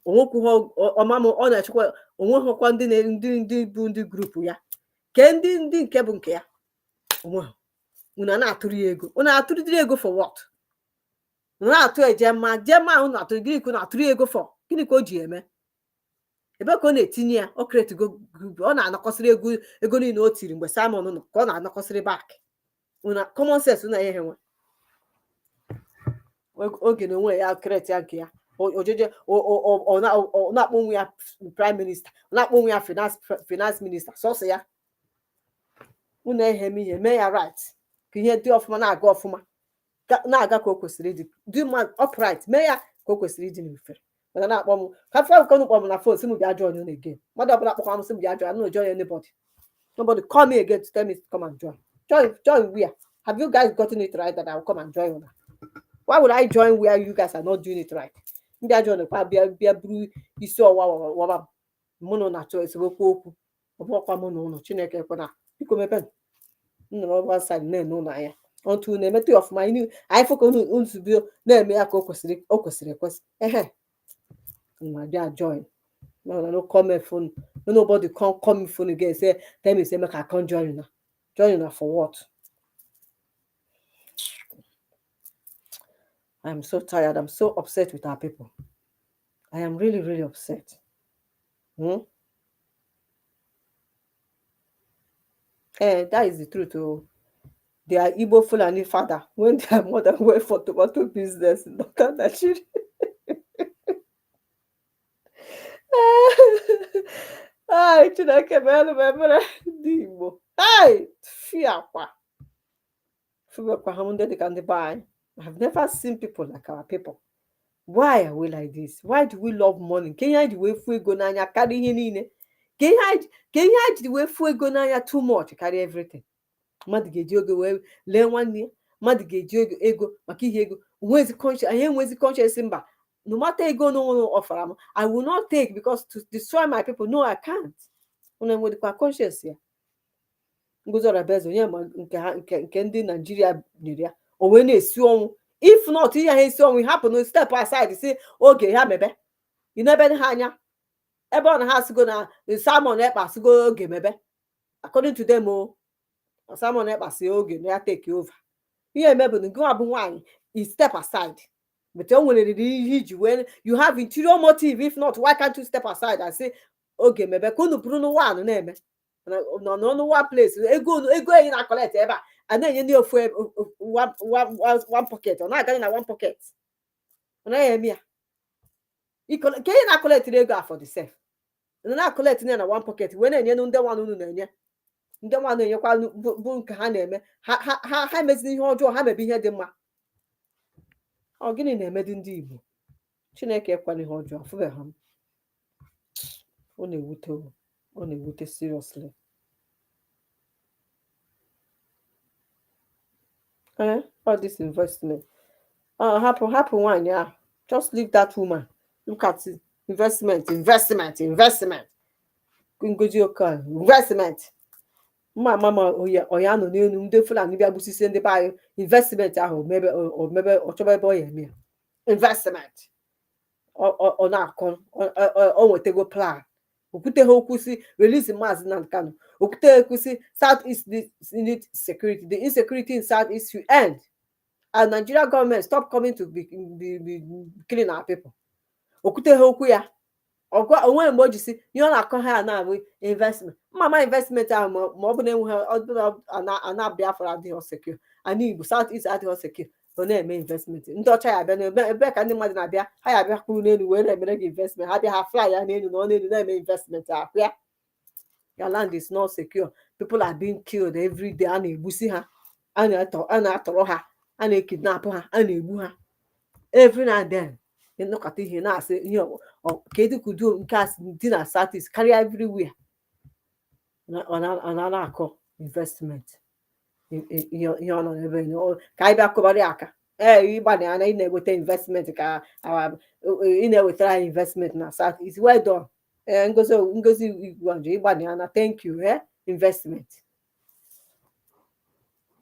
Speaker 1: onwekwughị ọmamụ ọ na-achịkwa onweghịkwa ndị bụ ndị grupu ya ke ndị nke bụ nke ya onweghị unu na-atụrụ ya ego unu atụrụdịrị ego for what unu na-atụ jema unu atụrụ gịnị ka unu atụrụ ego for gịnị ka o ji eme ebe ka ọ na-etinye ya ọ kretigo grupu ọ na-anakọsịrị ego niile o tiri mgbe Simon nọ ka ọ na-anakọsịrị bak unu common sense unu ihe nwe oge na onwe ya kreti ya nke ya ojeje ọ na-akpọ onwe ya prime minister ọ na-akpọ onwe ya finance minister sọsọ ya unu ihe mee ya right ka ihe dị ọfụma na-aga ọfụma na-aga ka o kwesịrị ịdị dị mma upright mee ya ka o kwesịrị ịdị n'ufere mana na-akpọ m ka fọkọnụ kpọ m na phone si m bịa join unu again mmadụ ọbụla kpọkwa m si m bịa join no join nobody call me again to tell me to come and join where have you guys gotten it right that I will come and join una why would I join where you guys are not doing it right ndị ajọ nekwa bịa buru isi ọwa mụ na na-achọ esemokwu okwu ọbụkwa mụ na ụlọ Chineke kwena biko mepe nnọrọ side na-ene ụlọ anya otu na-emeta ọfụma anyị fụka nzube na-eme ya ka o kwesịrị ekwesị ma bịa join no come phone nobody call me phone again say tell me say make I come join una for what? I'm so tired. I'm so upset with our people. I am really, really upset. That is the truth. Oh. They are Igbo Fulani father when their mother went for tomato business in Northern Nigeria. Ay, Chineke melu memere ndị Igbo. Ay, fiakwa. Fiakwa hamunde de kandi buy. I've never seen people like our people. Why are we like this? Why do we love money? Can you the way we go na carry ihe niile? Can you the way we go na too much carry everything? Mmadụ ga-eji ego wee lee nwanne ya. Mmadụ ga-eji ego maka ihe ego. Enwezi conscience mba. No matter ego no offer am, I will not take because to destroy my people. No, I can't. Una nwere kwa conscience ya. Ngozi Orabaeze onye nke ndị Nigeria nyere ya. O wee na-esi ọnwụ if not ihe ha esi ọnwụ hapụ no step aside si oge ha mebe ị na-ebe ha anya ebe ọ na ha sigo na Simon Ekpa sigo oge mebe according to them Simon Ekpa si oge na ya take over ihe emebụ na gị abụ nwaanyị is step aside but o nwere ihe iji wee you have interior motive if not why can't you step aside and say oge mebe ka unu bụrụ n'ụwa anụ na-eme n'ọnụ one place ego enyi na collect ebe a na-enye ndị ofu one pocket ọ na-agaghị na one pocket ọ naghị eme ya nke ị na-akọletiri ego afọ the sef na-akọleti ya na one pocket wee na-enye ndị nwanụ unu na-enye ndị nwa na-enyekwa bụ nke ha na-eme ha emeziri ihe ọjọọ ha mebe ihe dị mma ọ gịnị na-emedi ndị Igbo Chineke ekwala ihe ọjọọ afụbeghị m ọ na-ewute seriously all this investment hapụ nwaanyị ahụ just leave that woman look at it. investment Ngozi Okonjo investment mma ọya nọ n'elu ndị Fulani bịa gbusisi ndị be anyị investment ahụ ọchọba ebe ọ ya eme investment ọ na-akọ o nwetago plan okwute ha okwu si release Maazị Nnamdi Kanu okwute ha okwu si South East need security the insecurity in South East will end and Nigeria government stop coming to be killing our people okwute ha okwu ya onwe mgbe o ji si ihe ọ na-akọ ha na-abụ investment mma investment ahụ ma ọ bụ na enweghị ana Biafra adịghị secure ana Igbo South East adịghị secure ọ na-eme investment ndị ọcha ya abịa ebe ka ndị mmadụ na-abịa ha ya abịa kwuru n'elu wee na-emere gị investment ha bịa ha fly ya n'elu na ọ n'elu na-eme investment ahụ ya your land is not secure people are being killed every day a na-egbusi ha a na-atọrọ ha a na-ekidnap ha a na-egbu ha every now and then ịnọkọta ihe na-asị ihe kedu ka udo nke a dị na South East karịa everywhere ọ na-akọ investment ihe ọ nọ n'ebe ka anyị bịa kụbara aka ịgbana ya na ị na-eweta investment ka ị na-ewetara anyị investment na South East well done Ngozi Igbo ịgbana ya na thank you investment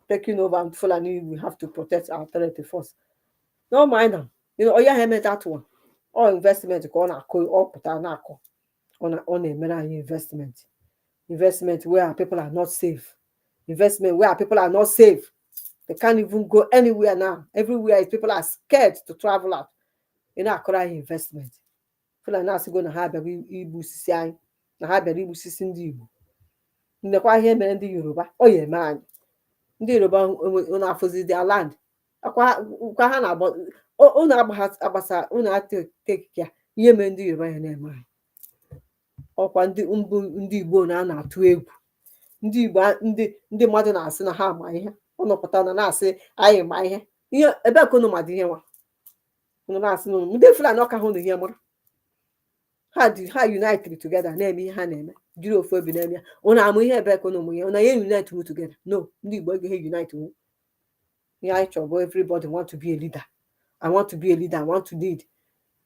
Speaker 1: taking over Fulani we have to protect our territory first no mind them onye ha eme that one all investment ka ọ na-akụ ọ pụtara na-akụ ọ na-emere anyị investment where people are not safe investment where people are not safe they can't even go anywhere now everywhere people are scared to travel out ị na-akụrụ anyị investment Fulani na-asịgo na ha bịara igbusisi anyị na ha bịara igbusisi ndị Igbo ndekwa ihe mere ndị Yoruba ọ ya eme anyị ndị Yoruba na-afụzi their land kwa ha na-agba unu agbasa unu atekike ya ihe mere ndị Yoruba ya na-eme anyị ọkwa ndị Igbo na-atụ egwu ndị Igbo ndị mmadụ na-asị na ha ma ihe ọnọpụta na-asị anyị ma ihe ebe ka unu madụ ihe nwa unu na-asị na ndị Fulani ọka ha unu ihe mụrụ ha unite together na-eme ihe ha na-eme jiri ofu obi na-eme ya unu amụ ihe ebe ka unu mụ ihe unu ya unite wu together no ndị Igbo egeghị unite wu ihe anyị chọrọ bụ everybody want to be a leader I want to be a leader I want to lead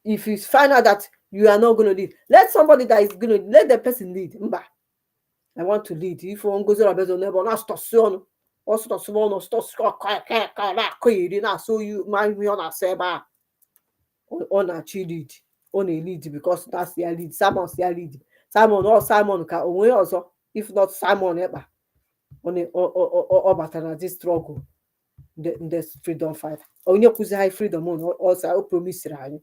Speaker 1: if you find out that you are not going to lead let somebody that is going to let the person lead mba I want to lead if Ngozi Obezo nebo na stọsị ọnụ ọ stọsị ọnụ stọsị ka na-akọ iri na-asụ ma ihe ọ na-asụ ebe a ọ na-achị lead ọ na-lead because that's their lead Simon their lead Simon ka onwe ọzọ if not Simon Ekpa ọ batara na this struggle the freedom fighter onye kwụzi anyị freedom ọsọ o promisiri anyị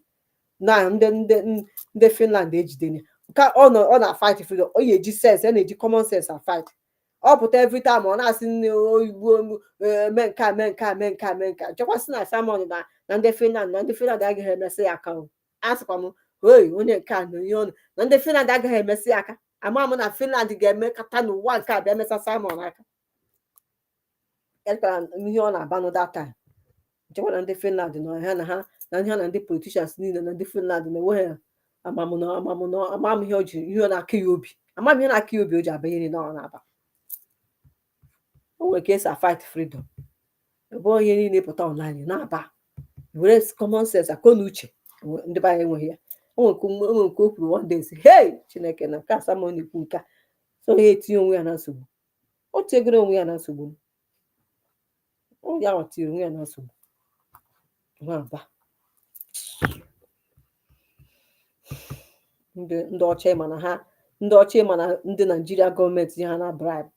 Speaker 1: na ndị Finland ejidere ka ọ na fight freedom ọ na-eji sense na-eji common sense a fight ọ pụta every time ọ na-asị ndị oyibo mee nka chekwasị na Simon na ndị Finland agaghị emesị ya aka asịkwa m onye nke a na onye ọnụ na ndị Finland agaghị emesị ya aka ama m na Finland ga-eme kata n'ụwa nke a bịa emesa Simon aka ihe ọ na-aba that time nchekwa na ndị Finland nọ ha na ndị politicians niile na ndị Finland na-enwe ha amam ihe ọ na-akụ ya obi amam ihe na-akụ ya obi o ji abanyere na ọ na-aba o nwere ka esi fight freedom ebe onye niile pụta online na-aba were common sense akọ na uche ndị be anyị enweghị ya o nwere nke o kwuru one day hey Chineke na nke Simon na-ekwu nke so ha etinye onwe ya na nsogbu o tinyegoro onwe ya na nsogbu ya nwatiri onwe ya na nsogbu aba ndị ọcha mana ndị Naijiria gọọmenti nye ha na bribe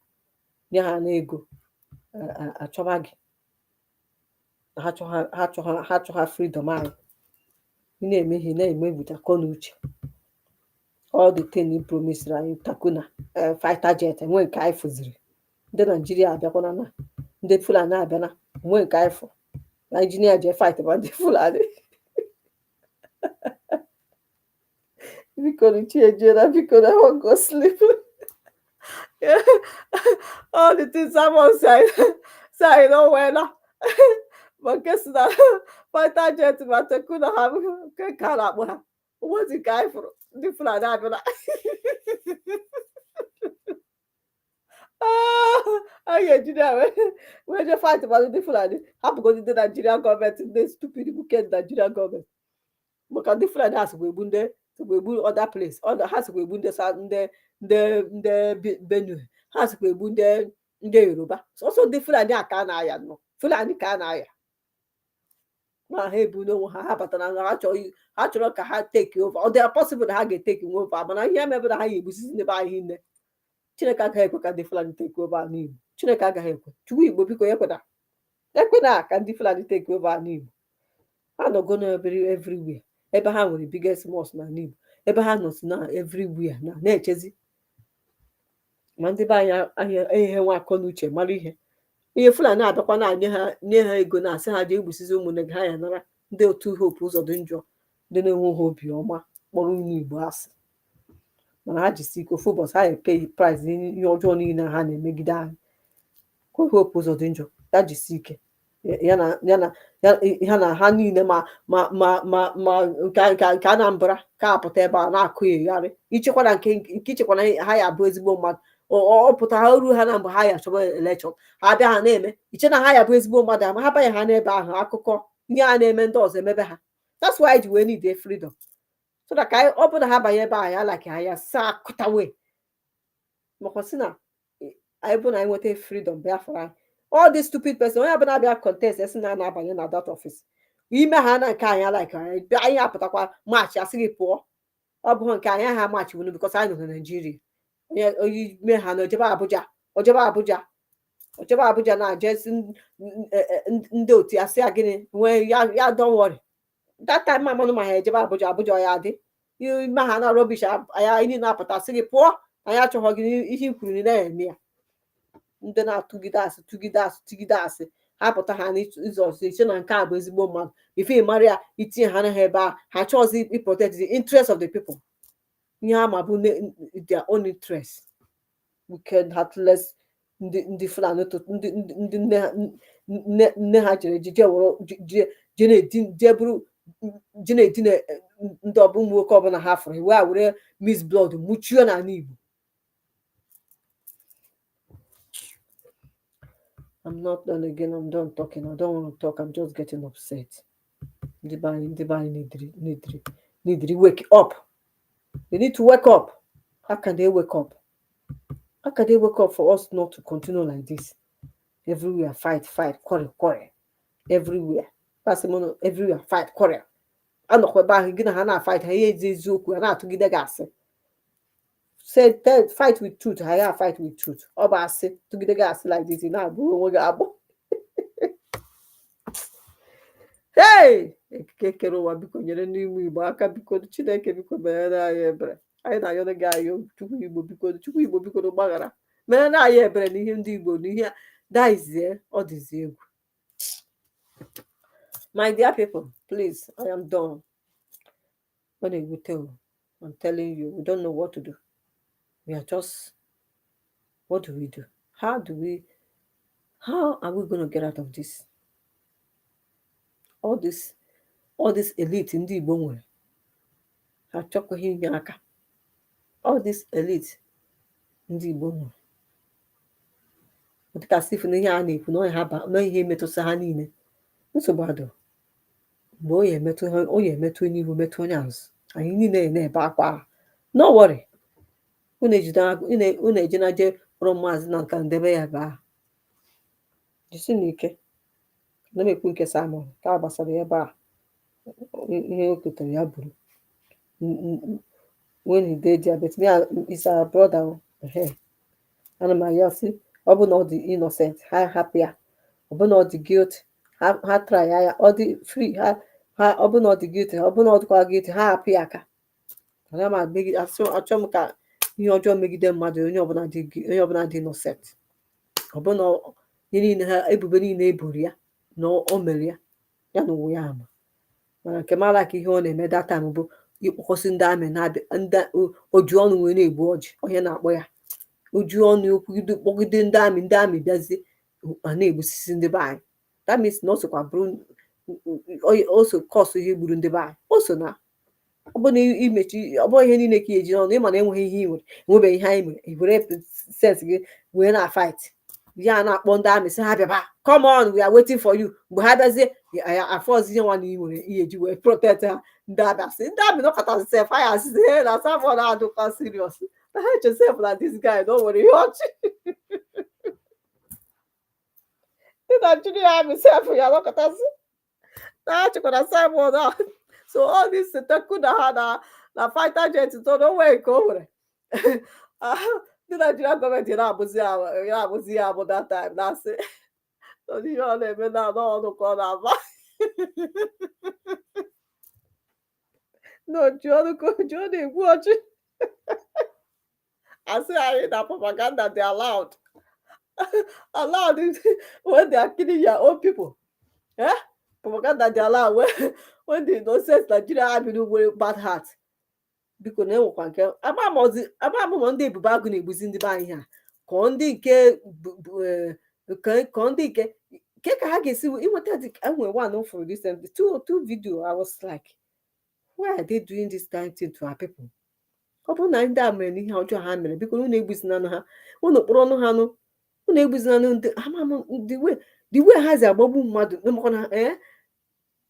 Speaker 1: nye ha na ego achọba gị ha chọha freedom anyị na-emehie na-emebuta akọ na uche all the thing promised anyị takuna fighter jet enwe nke anyị fụziri ndị Naijiria abịakwana na ndị Fulani abịana enwe nke anyị fụ Naijiria je fight ba ndị Fulani Biko Chiejena, biko I won't go sleep. All the things I'm on side. So I know when but guess that fighter jet but I couldn't have car up. What's the guy for the flat? I get when you fight about the Fulani, how to go to the Nigerian government, the stupid wicked Nigerian government. Maka ndị Fulani ha sịkwa egbu other place ha sịkwa egbu ndị Benue ha sịkwa egbu ndị Yoruba sọsọ ndị Fulani a ka a na-aya nọ Fulani ka a na-aya ma ha ebu n'onwe ha batara ha chọrọ ka ha take over ọ dị possible na ha ga-eteki nwe over mana ihe mebe na ha ga-egbusisi n'ebe anyị nne Chineke agaghị ekwe ka ndị Fulani take over n'Igbo Chineke agaghị ekwe Chukwu Igbo biko ekwena ka ndị Fulani take over n'Igbo ha nọgo everywhere ebe ha nwere biggest mosque na Igbo ebe ha nọ si na everywhere na-echezi ma ndị be anyị ihe nwa akọ n'uche mara ihe Fulani abịakwa na-nye ha ego na-asị ha ji egbusizi ụmụnne gị ha ya nara ndị otu Hope Uzodinjọ ndị na-enweghị obi ọma kpọrọ ụmụ Igbo asị mana ha jisi ike ofu ụbọchị ha epei price ihe ọjọọ niile ha na-emegide anyị Hope Uzodinjọ ya jisi ike ya na ha niile ma nke Anambra ka apụta ebe a na-akụ egharị ichekwana nke ichekwana ha ya bụ ezigbo mmadụ ọ pụta ha ruo ha na mgbe ha ya chọba elekshọn ha bịa ha na-eme iche na ha ya bụ ezigbo mmadụ ama ha banye ha n'ebe ahụ akụkọ ihe a na-eme ndị ọzọ emebe ha that's why ji wee need freedom so that ka ọ bụ na ha banye ebe ahụ ya like ha ya saa kụtawe maka si na anyị bụ na anyị nweta freedom Biafra anyị all these stupid person onye ọbụla bịa contest esi na-abanye na that office ime ha na nke anyị like anyị apụtakwa maachị asị gị pụọ ọ bụghị nke anyị ha maachị wunu because anyị nọ na Naijiria onye ime ha na ojebe Abuja na-ajezi ndị otu ya sị ya gịnị nwee ya don't worry that time amanụ ma ha ejebe Abuja ya dị ime ha na rubbish anya anyị na-apụta sị gị pụọ anyị achọghị gị ihe i kwuru na-eme ya ndị na-atụgide asị ha pụta ha n'ịzụ ọzọ iche na nke a bụ ezigbo mmadụ ife mara ya itinye ha na ha ebe a ha chọọzi protect the interest of the people ihe ha ma bụ their own interest wicked heartless ndị Fulani ndị nne ha jere je na-edina ndị ọbụ ụmụ nwoke ọbụla ha fụrụ were miss blood mụchuo n'ala Igbo I'm not done again. I'm done talking. I don't want to talk. I'm just getting upset. The body need to wake up. They need to wake up. How can they wake up? How can they wake up for us not to continue like this? Everywhere fight, quarrel. Everywhere. Everywhere fight, quarrel. I know what about gonna fight. Hey, Zuku, and to get the gas. Say fight with truth. I fight with truth. Oba say to get the gas like this. Now, hey, Kekerowa biko nyere n'ime Igbo aka biko Chineke biko mere na anyị ebere anyị na-ayọ gị ayọ Chukwu Igbo biko gbaghara mere na anyị ebere n'ihe ndị Igbo n'ihe daizie ọ dịzi egwu. My dear people, please, I am done. When I will tell, I'm telling you, we don't know what to do. We are just, what do we do? How are we going to get out of this? All this elite in the Igbo nwere ha chọkwaghị inye aka. All this elite ndị Igbo nwere dịka sif na ihe a na-ekwu na ihe emetụta ha niile nsogbu adụ mgbe onye emetụ n'ihu metụ onye azụ anyị niile na-ebe akwa no worry unu ejinaje kpọrọ maazị na nka ndebe ya baa jisi n'ike na mekwu nke Simon ka gbasara ebe a ihe o ketere ya buru when he did diabetes is our brother ana m ya sị ọ bụ na ọ dị innocent ha hapụ ya ọ bụ na ọ dị guilt ha try ya ọ dị free ha ọ bụ na ọ dị guilt ọ bụ na ọ dịkwa guilt ha hapụ ya aka ana m achọ m ka ihe ọjọọ megide mmadụ onye ọbụla dị innocent ọ bụ na ihe niile ha ebubo niile eburu ya na o mere ya na ụwa ya ama mana nke mara ka ihe ọ na-eme that time bụ ịkpọkọsị ndị amị na-abịa ndị oju ọnụ wee na-egbu ọjị onye na-akpọ ya oju ọnụ okwugide kpọgide ndị amị bịazie a na-egbusisi ndị be anyị that means na o sokwa bụrụ o so kọsụ ihe gburu ndị be anyị o so na ọ bụ na imechi ọ bụghị ihe niile ka eji ọnụ ịma na enweghị ihe i nwere enwebeghị ihe anyị mere i were sens gị wee na fight ya na-akpọ ndị amị sị ha bịaba come on we are waiting for you mgbe ha bịazie afọzi ihe nwa na i nwere ihe eji wee protect ha ndị abịa sị ndị amị nọkọtazi sef anya sị he na Samuel na-adụkwa serious na ha echesef na this guy na o nwere ihe ọchị ndị Naijiria amị sef ya nọkọtazi na ha chịkwara Samuel na so all this teku na ha na fighter jet to no way nke o nwere ndị Naijiria gọọmenti na-abụzi ya abụ that time na-asị ihe ọ na-eme na ọnụ ka ọ na-aba n'oju ọnụ ka oju ọ na-egbu ọchị asị anyị na propaganda dị allowed when they are killing your own people propaganda dị allowed when the nonsense Nigeria army nwere bad heart biko na enwekwa nke amamụ ndị ebube agụ na-egbuzi ndị be anyị ha ka ndị nke ka ha ga-esi inweta enwere one for recently two video I was like why are they doing this kind thing to our people ọ bụrụ na ndị a mere n'ihe ọjọọ ha mere biko unu egbuzina ha unu kpọrọ ọnụ ha unu egbuzina the way ha zi agbagbu mmadụ mekwa na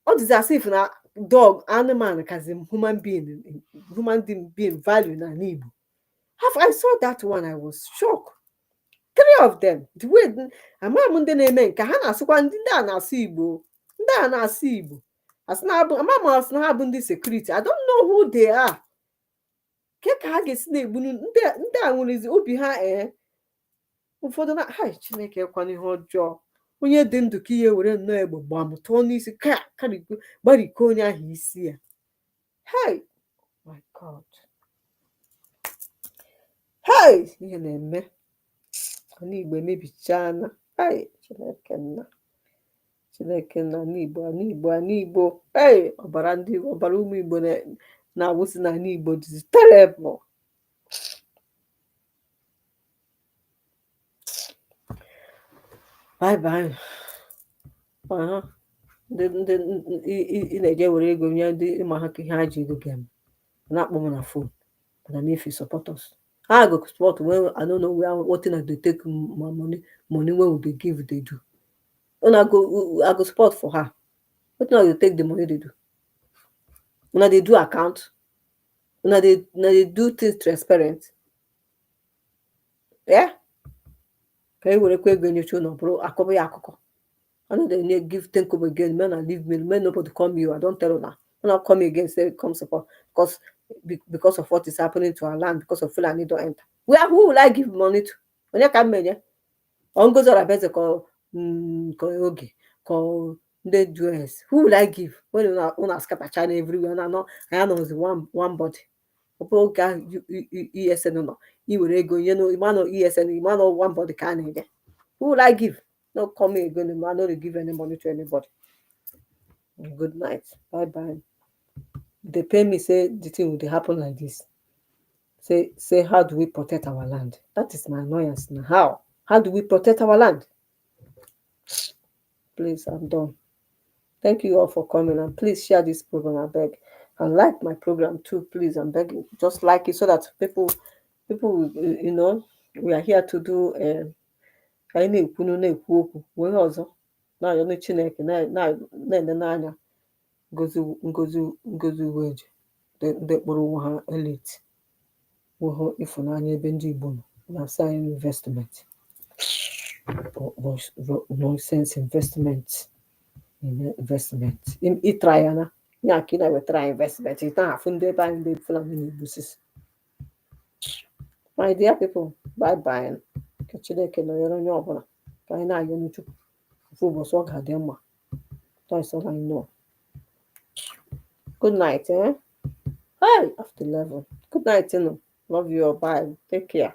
Speaker 1: ọ dịzi as if na dog animal kazi human being value na Igbo. I saw that one, I was shocked. 3 of them the way amam ndị na-eme nke ha na-asịkwa ndị a na-asụ Igbo asị na abụ amam asị na ha bụ ndị security I don't know who they are ka ha ga-esi na-egbu ndị a nwere obi ha ụfọdụ na ha Chineke kwana ihe ọjọọ onye dị ndụ ka ihe were nnọọ egbe gbam tụọ n'isi gbariko onye ahụ isi ya hey my God hey ihe na-eme n'Igbo emebichana Chineke nna n'Igbo hey ọbara ụmụ Igbo na-awụsị na n'Igbo dị terrible bye bye ndị ị na-eje were ego nye ndị ịma ha ka ihe ha ji ego ga-eme na-akpọ m na phone but I if you support us I go support when I don't know what thing they take my money when they give they do when I go support for her what thing they take the money they do when they do account when they do things transparent ka were kwa ego nyocha na bụrụ akọbụ ya akụkọ I know they give thank you again men and leave me men nobody come you I don't tell you now when I come again say come support because of what is happening to our land because of Fulani don't enter who will I give money to onye ka mmenye ongozora beze ko oge ko ndị US who will I give when una scatter China everywhere na no I know is one body opo ga ESN no I were ego you know imano ESN imano one body ka na ede who will I give no come again I no dey give any money to anybody good night bye bye they pay me say the thing will happen like this say how do we protect our land that is my annoyance now how do we protect our land please I'm done thank you all for coming and please share this program I beg and like my program too please I'm begging just like it so that people you know we are here to do ka anyị na-ekwunu na-ekwu okwu wee ọzọ na-ayọ Chineke na-ele n'anya ngozi uwe eji ndị kpọrọ onwe ha elite wụhụ ịfụnanya ebe ndị Igbo nọ na-asa anyị investment nonsense investment ịtra ya na ya ka ị na-wetara investment ịta afụ ndị ebe anyị ndị Fulani na-egbusisi my dear people bye bye ka Chineke nọnyere onye ọbụla ka anyị na-ayọ n'Chukwu ofu ụbọchị ọ ga-adị mma that's all I know good night hey after 11 good night love you bye take care